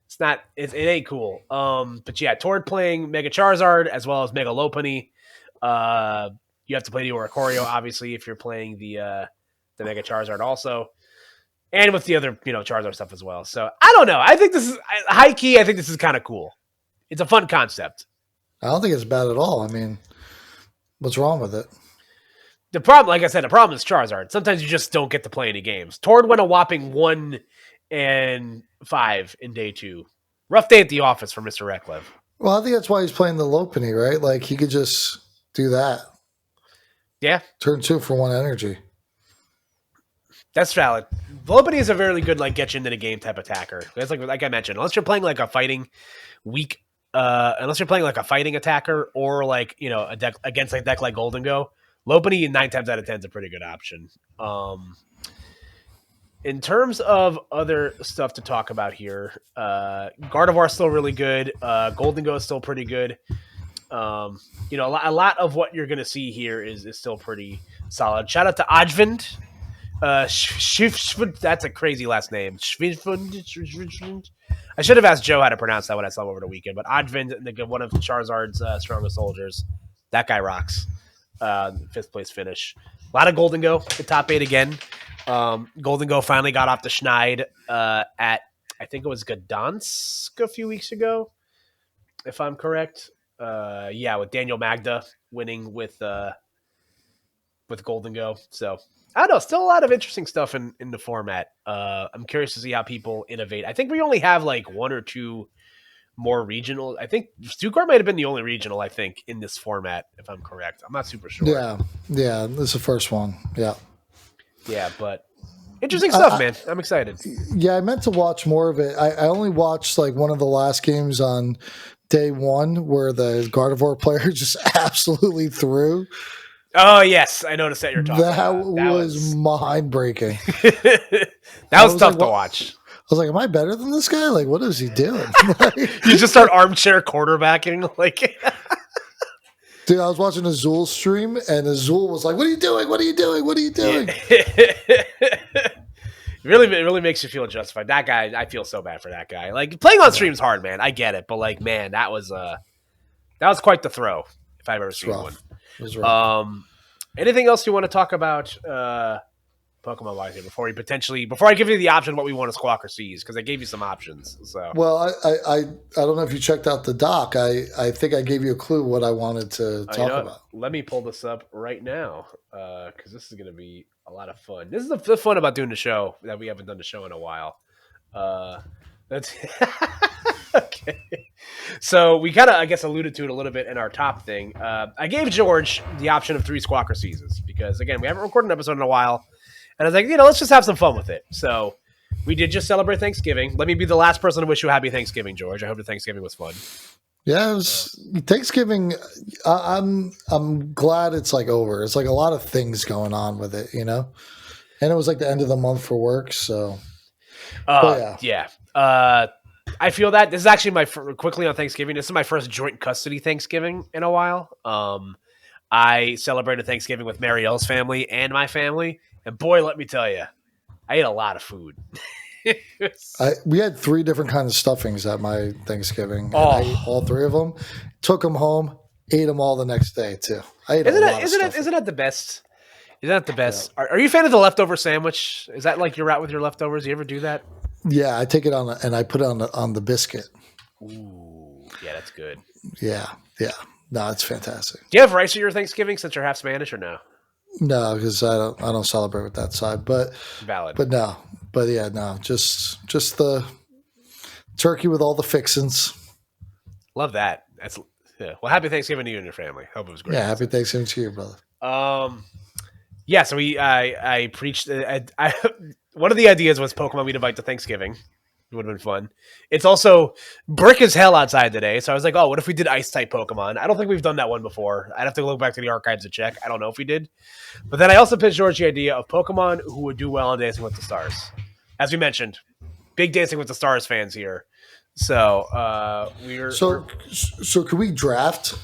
It's not. It ain't cool. But yeah, Tord playing Mega Charizard as well as Mega Lopunny. You have to play the Oricorio, obviously, if you're playing the Mega Charizard also, and with the other Charizard stuff as well. So I don't know. I think this is high key. I think this is kind of cool. It's a fun concept. I don't think it's bad at all. I mean, what's wrong with it? The problem, like I said, the problem is Charizard. Sometimes you just don't get to play any games. Tord went a whopping 1-5 in day 2. Rough day at the office for Mr. Recklev. Well, I think that's why he's playing the Lopunny, right? He could just do that. Yeah. Turn 2 for 1 energy. That's valid. Lopunny is a very good get you into the game type attacker. It's like I mentioned, unless you're playing a fighting weak, unless you're playing a fighting attacker or a deck against a deck like Golden Go, Lopunny 9 times out of 10 is a pretty good option. In terms of other stuff to talk about here, Gardevoir is still really good. Golden Go is still pretty good. A lot of what you're going to see here is still pretty solid. Shout out to Ajvind, That's a crazy last name. I should have asked Joe how to pronounce that when I saw him over the weekend. But Advent, one of Charizard's strongest soldiers, that guy rocks. 5th place finish. A lot of Golden Go. The top 8 again. Golden Go finally got off the schneid at, I think it was Gdansk a few weeks ago, if I'm correct. With Daniel Magda winning with Golden Go. So I don't know. Still a lot of interesting stuff in the format. I'm curious to see how people innovate. I think we only have like 1 or 2 more regional. I think Stuttgart might have been the only regional, I think, in this format, if I'm correct. I'm not super sure. Yeah, this is the first one. Yeah, but interesting stuff, man. I'm excited. Yeah, I meant to watch more of it. I only watched like one of the last games on day 1 where the Gardevoir player just absolutely threw. Oh, yes. I noticed that you're talking about. That was mind-breaking. That was tough to watch. I was like, am I better than this guy? Like, what is he doing? You just start armchair quarterbacking. Like, dude, I was watching Azul's stream, and Azul was like, what are you doing? What are you doing? What are you doing? It really makes you feel justified. That guy, I feel so bad for that guy. Like, playing on stream's hard, man. I get it. But, like, man, that was quite the throw, if I've ever seen one. It was rough. Anything else you want to talk about Pokemon wise here before I give you the option of what we want to Squawk or seize, because I gave you some options. So well, I don't know if you checked out the doc. I think I gave you a clue what I wanted to talk about. Let me pull this up right now because this is going to be a lot of fun. This is the fun about doing the show that we haven't done the show in a while. That's okay. So we kind of, I guess, alluded to it a little bit in our top thing. I gave George the option of 3 Squawk or seizes because, again, we haven't recorded an episode in a while. And I was like, let's just have some fun with it. So we did just celebrate Thanksgiving. Let me be the last person to wish you a happy Thanksgiving, George. I hope the Thanksgiving was fun. Yeah, it was Thanksgiving. I'm glad it's like over. It's like a lot of things going on with it, And it was like the end of the month for work, so. Yeah. I feel that this is actually quickly on Thanksgiving. This is my first joint custody Thanksgiving in a while. I celebrated Thanksgiving with Marielle's family and my family. And boy, let me tell you, I ate a lot of food. We had 3 different kinds of stuffings at my Thanksgiving. And I ate all 3 of them. Took them home. Ate them all the next day too. I ate Isn't that the best? Isn't that the best? Yeah. Are you a fan of the leftover sandwich? Is that like your route with your leftovers? You ever do that? Yeah, I take it and I put it on the biscuit. Ooh, yeah, that's good. Yeah. No, it's fantastic. Do you have rice at your Thanksgiving since you're half Spanish or no? No, because I don't celebrate with that side. But valid. But no. But yeah, no. Just the turkey with all the fixins. Love that. Well, happy Thanksgiving to you and your family. Hope it was great. Yeah, happy Thanksgiving to you, brother. Yeah. So I preached. One of the ideas was Pokemon we'd invite to Thanksgiving. It would have been fun. It's also brick as hell outside today. So I was like, what if we did ice-type Pokemon? I don't think we've done that one before. I'd have to look back to the archives to check. I don't know if we did. But then I also pitched George the idea of Pokemon who would do well on Dancing with the Stars. As we mentioned, big Dancing with the Stars fans here. So So can we draft?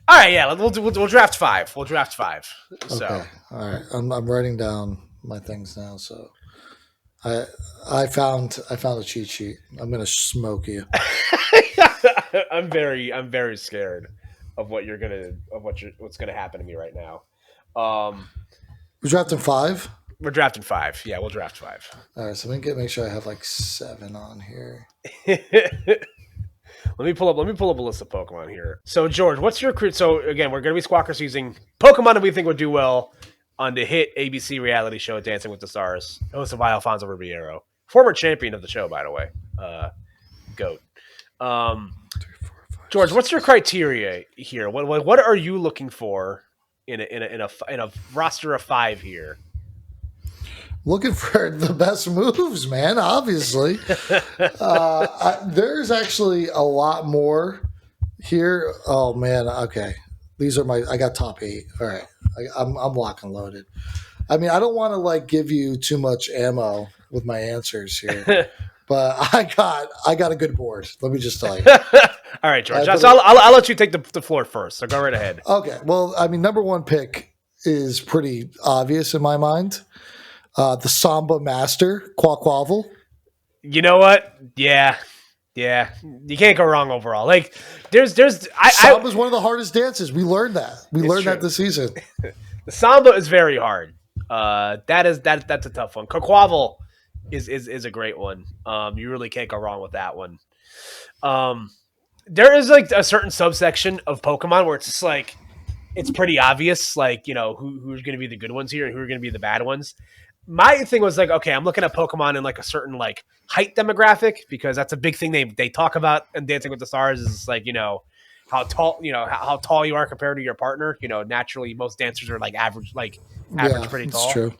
All right, yeah, we'll draft 5. We'll draft 5. So. Okay, all right. I'm writing down my things now. So I found a cheat sheet. I'm gonna smoke you. I'm very scared of what's gonna happen to me right now. We're drafting 5. We're drafting 5. Yeah, we'll draft 5. All right, so let me make sure I have like 7 on here. Let me pull up a list of Pokemon here. So George, what's your crew? So again, we're gonna be Squawkers using Pokemon that we think would do well on the hit ABC reality show Dancing with the Stars, hosted by Alfonso Ribeiro, former champion of the show, by the way. GOAT. 3, 4, 5, George, 6. What's your criteria here? What are you looking for in a roster of 5 here? Looking for the best moves, man, obviously. There's actually a lot more here. Oh, man, okay. These are I got top 8. All right. I'm lock and loaded. I mean, I don't want to like give you too much ammo with my answers here, but I got a good board. Let me just tell you. All right, George. So I'll let you take the floor first. So go right ahead. Okay. Well, I mean, number 1 pick is pretty obvious in my mind. The Samba Master, Quaquavel. You know what? Yeah. You can't go wrong overall. Like, Samba's one of the hardest dances. We learned that. We learned true. that this season. The Samba is very hard. That's a tough one. Quaquavel is a great one. You really can't go wrong with that one. There is like a certain subsection of Pokemon where it's just like it's pretty obvious, like, you know, who's going to be the good ones here and who are going to be the bad ones. My thing was like, okay, I'm looking at Pokemon in like a certain like height demographic, because that's a big thing they talk about in Dancing with the Stars is like, you know, how tall, you know, how tall you are compared to your partner. You know, naturally most dancers are like average pretty tall. That's true.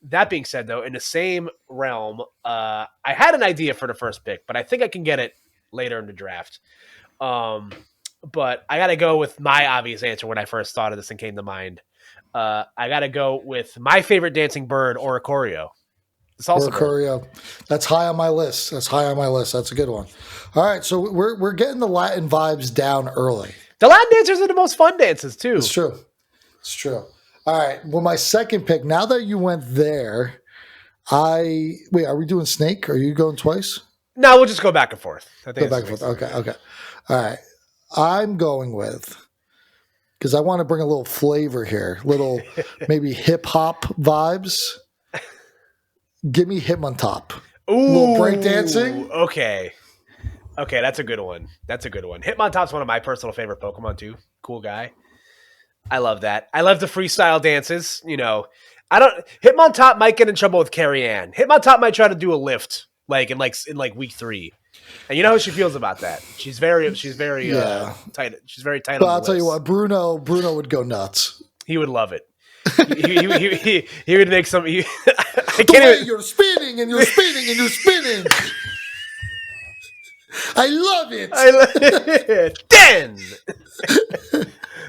That being said, though, in the same realm, I had an idea for the first pick, but I think I can get it later in the draft. But I got to go with my obvious answer when I first thought of this and came to mind. I got to go with my favorite dancing bird, Oricorio. Oricorio. That's high on my list. That's a good one. All right, so we're getting the Latin vibes down early. The Latin dancers are the most fun dances, too. It's true. All right, well, my second pick, now that you went there, are we doing Snake? Are you going twice? No, we'll just go back and forth. Go back and forth. Okay. All right. I'm going with, because I want to bring a little flavor here, little maybe hip hop vibes. Give me Hitmontop. Ooh, a little break dancing. Okay, that's a good one. Hitmontop's one of my personal favorite Pokemon too. Cool guy. I love that. I love the freestyle dances. You know, Hitmontop might get in trouble with Carrie Ann. Hitmontop might try to do a lift in week 3. And you know how she feels about that. She's very tight. She's very tight. But I'll tell you what, Bruno would go nuts. He would love it. he would make some. You're spinning and you're spinning and you're spinning. I love it. Den.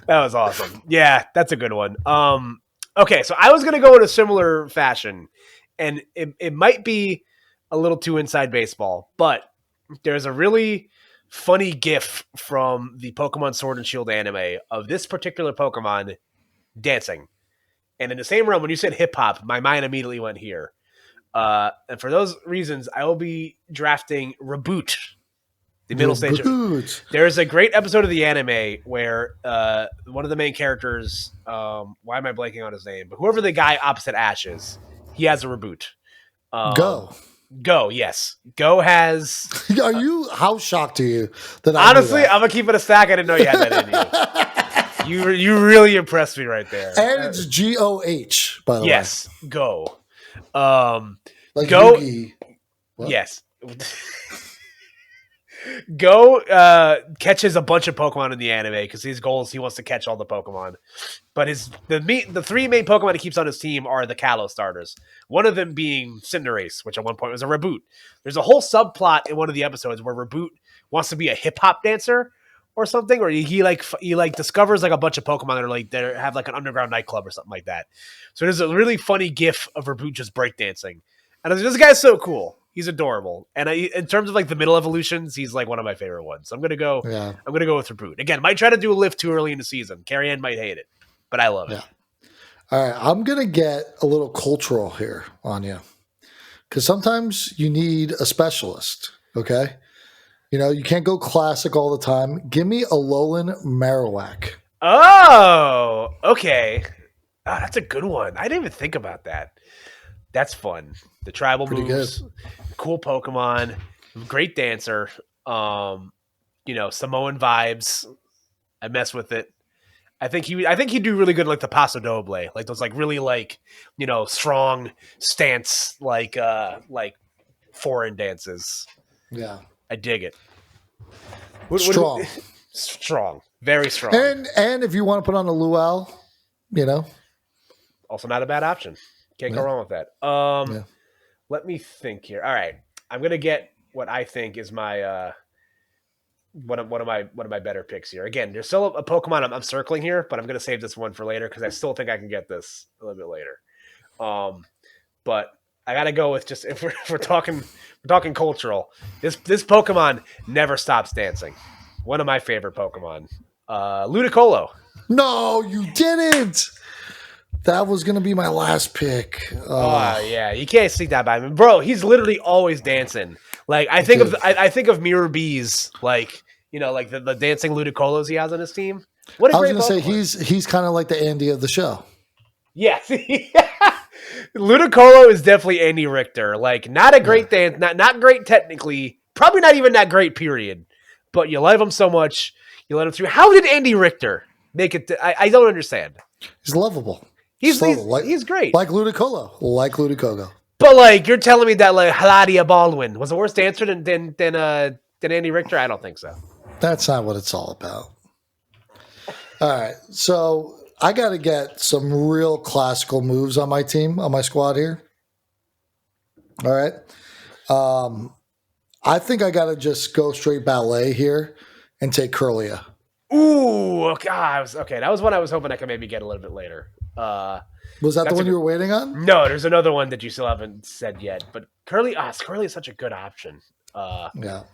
That was awesome. Yeah, that's a good one. Okay, so I was gonna go in a similar fashion, and it might be a little too inside baseball, but there's a really funny GIF from the Pokemon Sword and Shield anime of this particular Pokemon dancing. And in the same realm, when you said hip hop, my mind immediately went here. And for those reasons, I will be drafting Reboot, the middle stage. There's a great episode of the anime where one of the main characters, why am I blanking on his name? But whoever the guy opposite Ash is, he has a Reboot. Go, yes. Go has. How shocked are you that honestly, I'm gonna keep it a stack. I didn't know you had that in you. You really impressed me right there. And it's GOH, by the way. Yes, Go. Go. Yugi. Yes. Go catches a bunch of Pokemon in the anime because his goal is he wants to catch all the Pokemon. But the 3 main Pokemon he keeps on his team are the Kalos starters. One of them being Cinderace, which at one point was a Reboot. There's a whole subplot in one of the episodes where Reboot wants to be a hip hop dancer or something, or he discovers like a bunch of Pokemon that have like an underground nightclub or something like that. So there's a really funny GIF of Reboot just breakdancing, and this guy's so cool. He's adorable, and in terms of like the middle evolutions, he's like one of my favorite ones. So I'm gonna go. Yeah. I'm gonna go with Reboot again. Might try to do a lift too early in the season. Carrie Ann might hate it, but I love it. All right, I'm gonna get a little cultural here on you, because sometimes you need a specialist. Okay, you know you can't go classic all the time. Give me Alolan Marowak. Oh, okay. Oh, that's a good one. I didn't even think about that. That's fun. The tribal moves, good. Cool Pokemon, great dancer. Samoan vibes. I mess with it. I think he'd do really good in like the Paso Doble, like those like really like strong stance like foreign dances. Yeah, I dig it. Strong, very strong. And if you want to put on a Luau, also not a bad option. Can't go wrong with that. Let me think here. All right, I'm gonna get what I think is my one of my better picks here. Again, there's still a Pokemon I'm circling here, but I'm gonna save this one for later because I still think I can get this a little bit later. But I gotta go with just if we're talking cultural. This Pokemon never stops dancing. One of my favorite Pokemon, Ludicolo. No, you didn't. That was gonna be my last pick. Oh yeah, you can't sneak that by me, bro. He's literally always dancing. Like I think of Mirror Bees, like like the dancing Ludicolos he has on his team. What a I was great gonna Pokemon. say he's kind of like the Andy of the show. Yeah, Ludicolo is definitely Andy Richter. Like not a great dance, not great technically, probably not even that great. Period. But you love him so much, you let him through. How did Andy Richter make it? I don't understand. He's lovable. He's great. Like Ludicogo. But like you're telling me that like Haladia Baldwin was a worse dancer than Andy Richter? I don't think so. That's not what it's all about. All right, so I got to get some real classical moves on my team, on my squad here. All right, I think I got to just go straight ballet here and take Curlia. Ooh, God, that was one I was hoping I could maybe get a little bit later. Was that the one you were waiting on? No, there's another one that you still haven't said yet. But Curly is such a good option. Yeah,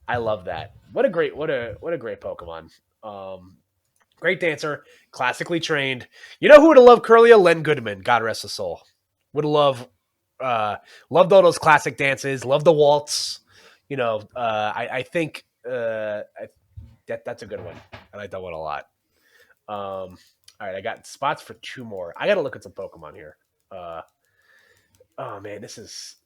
I love that. What a great Pokemon. Great dancer, classically trained. You know who would have loved Curlia? Len Goodman, God rest his soul. Would have loved all those classic dances. Loved the waltz. I think that's a good one. I like that one a lot. All right, I got spots for 2 more. I got to look at some Pokemon here. Oh man, this is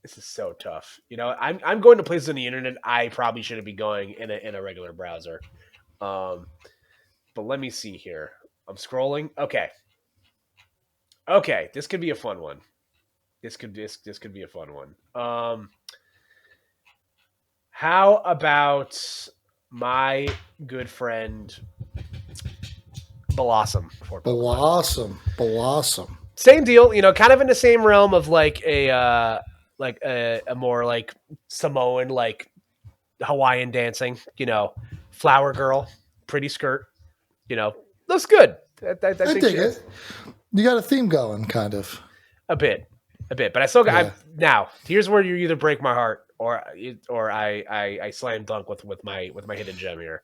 so tough. I'm going to places on the internet I probably shouldn't be going in a regular browser. But let me see here. I'm scrolling. Okay, this could be a fun one. This could be a fun one. How about my good friend Blossom? Blossom. Same deal. Kind of in the same realm of like a more like Samoan, like Hawaiian dancing. Flower girl, pretty skirt. Looks good. I dig it. You got a theme going, kind of. A bit, but I still got. Now, here's where you either break my heart or I slam dunk with my hidden gem here.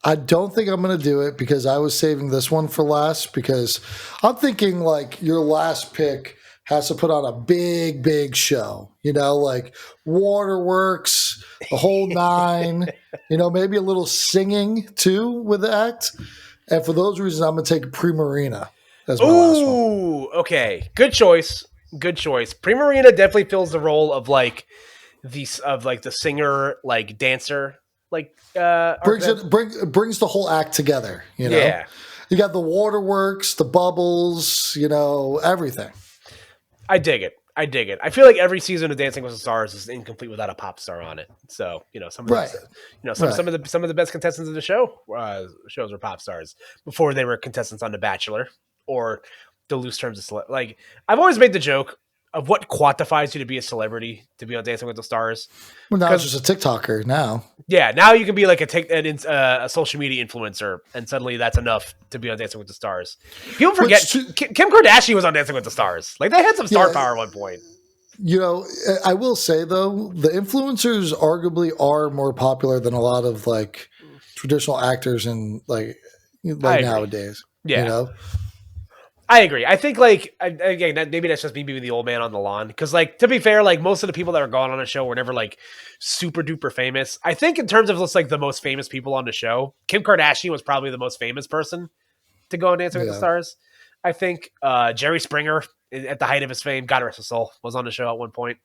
I don't think I'm going to do it because I was saving this one for last because I'm thinking like your last pick has to put on a big show, like waterworks, the whole 9, maybe a little singing too with the act. And for those reasons, I'm going to take Primarina as my last one. Ooh, okay. Good choice. Primarina definitely fills the role of like the singer, like dancer, like brings the whole act together. Yeah. You got the waterworks, the bubbles, everything. I dig it. I feel like every season of Dancing with the Stars is incomplete without a pop star on it. So some of the best contestants of the show shows were pop stars before they were contestants on The Bachelor or the loose terms of like. I've always made the joke of what quantifies you to be a celebrity to be on Dancing with the Stars. Well, now it's just a TikToker now. Yeah, now you can be like a social media influencer, and suddenly that's enough to be on Dancing with the Stars. People forget Kim Kardashian was on Dancing with the Stars. Like they had some star power at one point. I will say though, the influencers arguably are more popular than a lot of like traditional actors and like nowadays. Yeah. I agree. I think, like, again, maybe that's just me being the old man on the lawn. Because, like, to be fair, like, most of the people that are gone on the show were never, like, super duper famous. I think in terms of just, like, the most famous people on the show, Kim Kardashian was probably the most famous person to go on Dancing with the Stars. I think Jerry Springer, at the height of his fame, God rest his soul, was on the show at one point.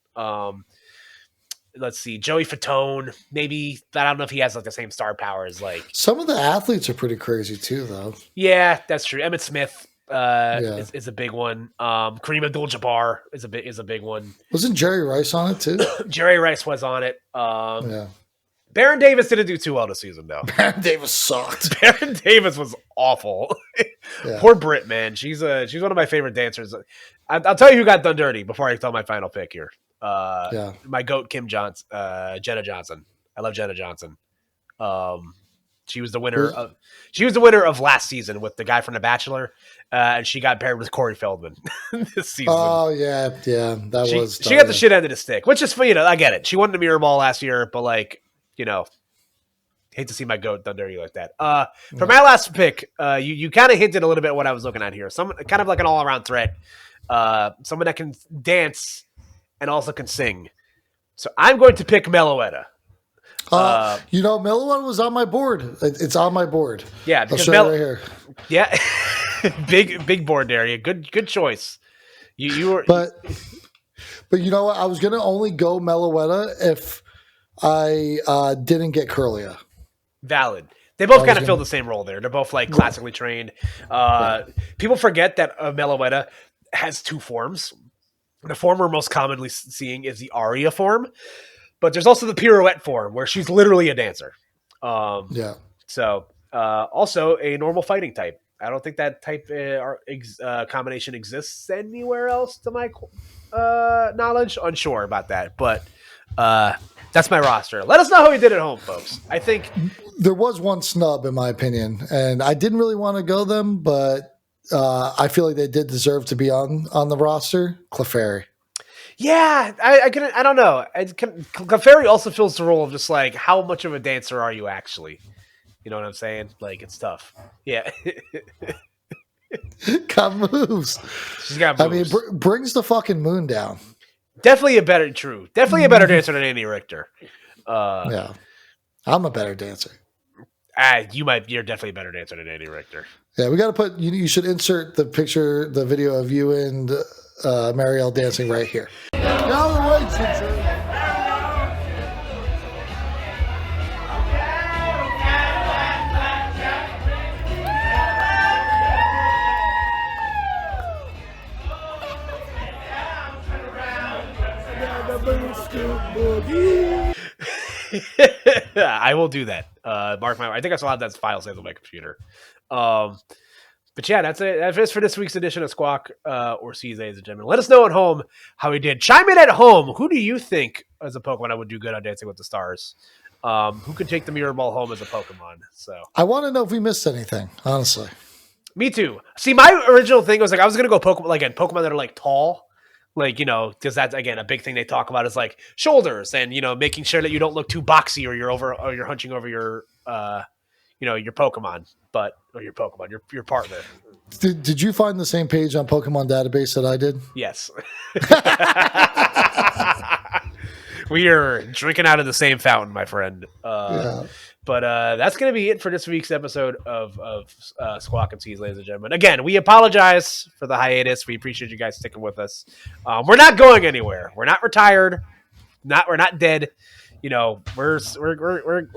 Let's see, Joey Fatone, maybe. I don't know if he has, like, the same star power as, like... Some of the athletes are pretty crazy, too, though. Yeah, that's true. Emmitt Smith. Is a big one. Kareem Abdul-Jabbar is a big one. Wasn't Jerry Rice on it too? Jerry Rice was on it. Baron Davis didn't do too well this season though. Baron Davis sucked. Baron Davis was awful. Poor Britt, man. She's one of my favorite dancers. I'll tell you who got done dirty before I tell my final pick here. My goat Jenna Johnson. I love Jenna Johnson. She was the winner of last season with the guy from The Bachelor, and she got paired with Corey Feldman this season. Oh yeah, she got the shit end of the stick, which is I get it. She won the Mirror Ball last year, but like Hate to see my goat done dirty like that. For my last pick, you kind of hinted a little bit what I was looking at here. Some kind of like an all around threat. Someone that can dance and also can sing. So I'm going to pick Meloetta. Meloetta was on my board. It's on my board. Yeah, I'll show it right here. Yeah, big board there. Good choice. You were, but you know what? I was gonna only go Meloetta if I didn't get Curlia. Valid. They both kind of fill the same role there. They're both like classically trained. People forget that Meloetta has two forms. The form we're most commonly seeing is the aria form, but there's also the pirouette form where she's literally a dancer. So also a normal fighting type. I don't think that type combination exists anywhere else to my knowledge. Unsure about that, but that's my roster. Let us know how we did at home, folks. I think there was one snub in my opinion, and I didn't really want to go them, but I feel like they did deserve to be on the roster. Clefairy. Yeah, I don't know. Clefairy also fills the role of just like, how much of a dancer are you actually? You know what I'm saying? Like, it's tough. Yeah. Got moves. She's got moves. I mean, brings the fucking moon down. Definitely a better dancer than Andy Richter. Yeah. I'm a better dancer. You're definitely a better dancer than Andy Richter. Yeah, we got to put, you should insert the video of you and Marielle dancing right here. Now the way, I will do that. Mark my. I think I still have that file saved on my computer. But yeah, that's it. That's it for this week's edition of Squawk or C's, ladies and gentlemen. Let us know at home how we did. Chime in at home. Who do you think as a Pokemon I would do good on Dancing with the Stars? Who could take the Mirror Ball home as a Pokemon? So I want to know if we missed anything. Honestly, me too. See, my original thing was like I was gonna go Pokemon that are like tall. Like, because that's, again, a big thing they talk about is like shoulders and, making sure that you don't look too boxy or you're hunching over your Pokemon, your partner. Did you find the same page on Pokemon Database that I did? Yes. We are drinking out of the same fountain, my friend. Yeah. But that's going to be it for this week's episode of Squawk and C's, ladies and gentlemen. Again, we apologize for the hiatus. We appreciate you guys sticking with us. We're not going anywhere. We're not retired. We're not dead. We're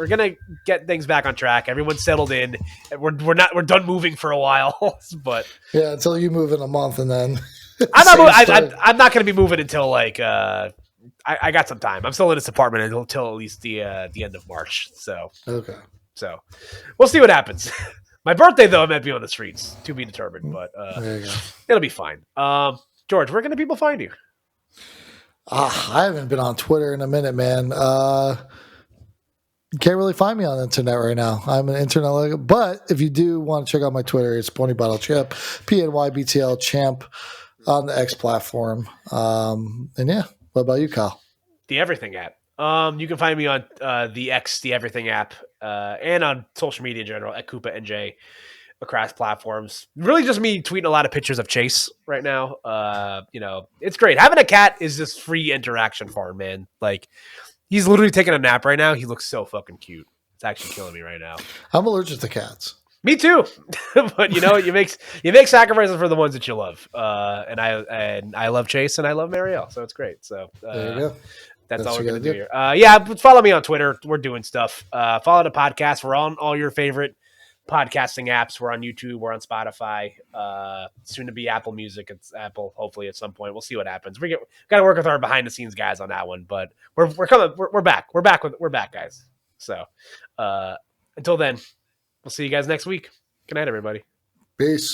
gonna get things back on track. Everyone's settled in. We're done moving for a while. But yeah, until you move in a month, and then I'm not gonna be moving until like. I got some time. I'm still in this apartment until at least the end of March. So okay. So we'll see what happens. My birthday though, I might be on the streets, to be determined. But it'll be fine. George, where can the people find you? I haven't been on Twitter in a minute, man. You can't really find me on the internet right now. I'm an internet, but if you do want to check out my Twitter, it's Pony Bottle Champ, PNYBTL Champ on the X platform. And yeah. What about you, Kyle? The Everything app. You can find me on the X, the Everything app, and on social media in general at Koopa NJ across platforms. Really just me tweeting a lot of pictures of Chase right now. It's great. Having a cat is just free interaction for him, man. Like, he's literally taking a nap right now. He looks so fucking cute. It's actually killing me right now. I'm allergic to cats. Me too, but you make sacrifices for the ones that you love, and I love Chase and I love Marielle, so it's great. So there you go. That's all we're gonna do here. Follow me on Twitter. We're doing stuff. Follow the podcast. We're on all your favorite podcasting apps. We're on YouTube. We're on Spotify. Soon to be Apple Music. It's Apple. Hopefully at some point. We'll see what happens. We got to work with our behind the scenes guys on that one, but we're coming. We're back. We're back, guys. So until then. We'll see you guys next week. Good night, everybody. Peace.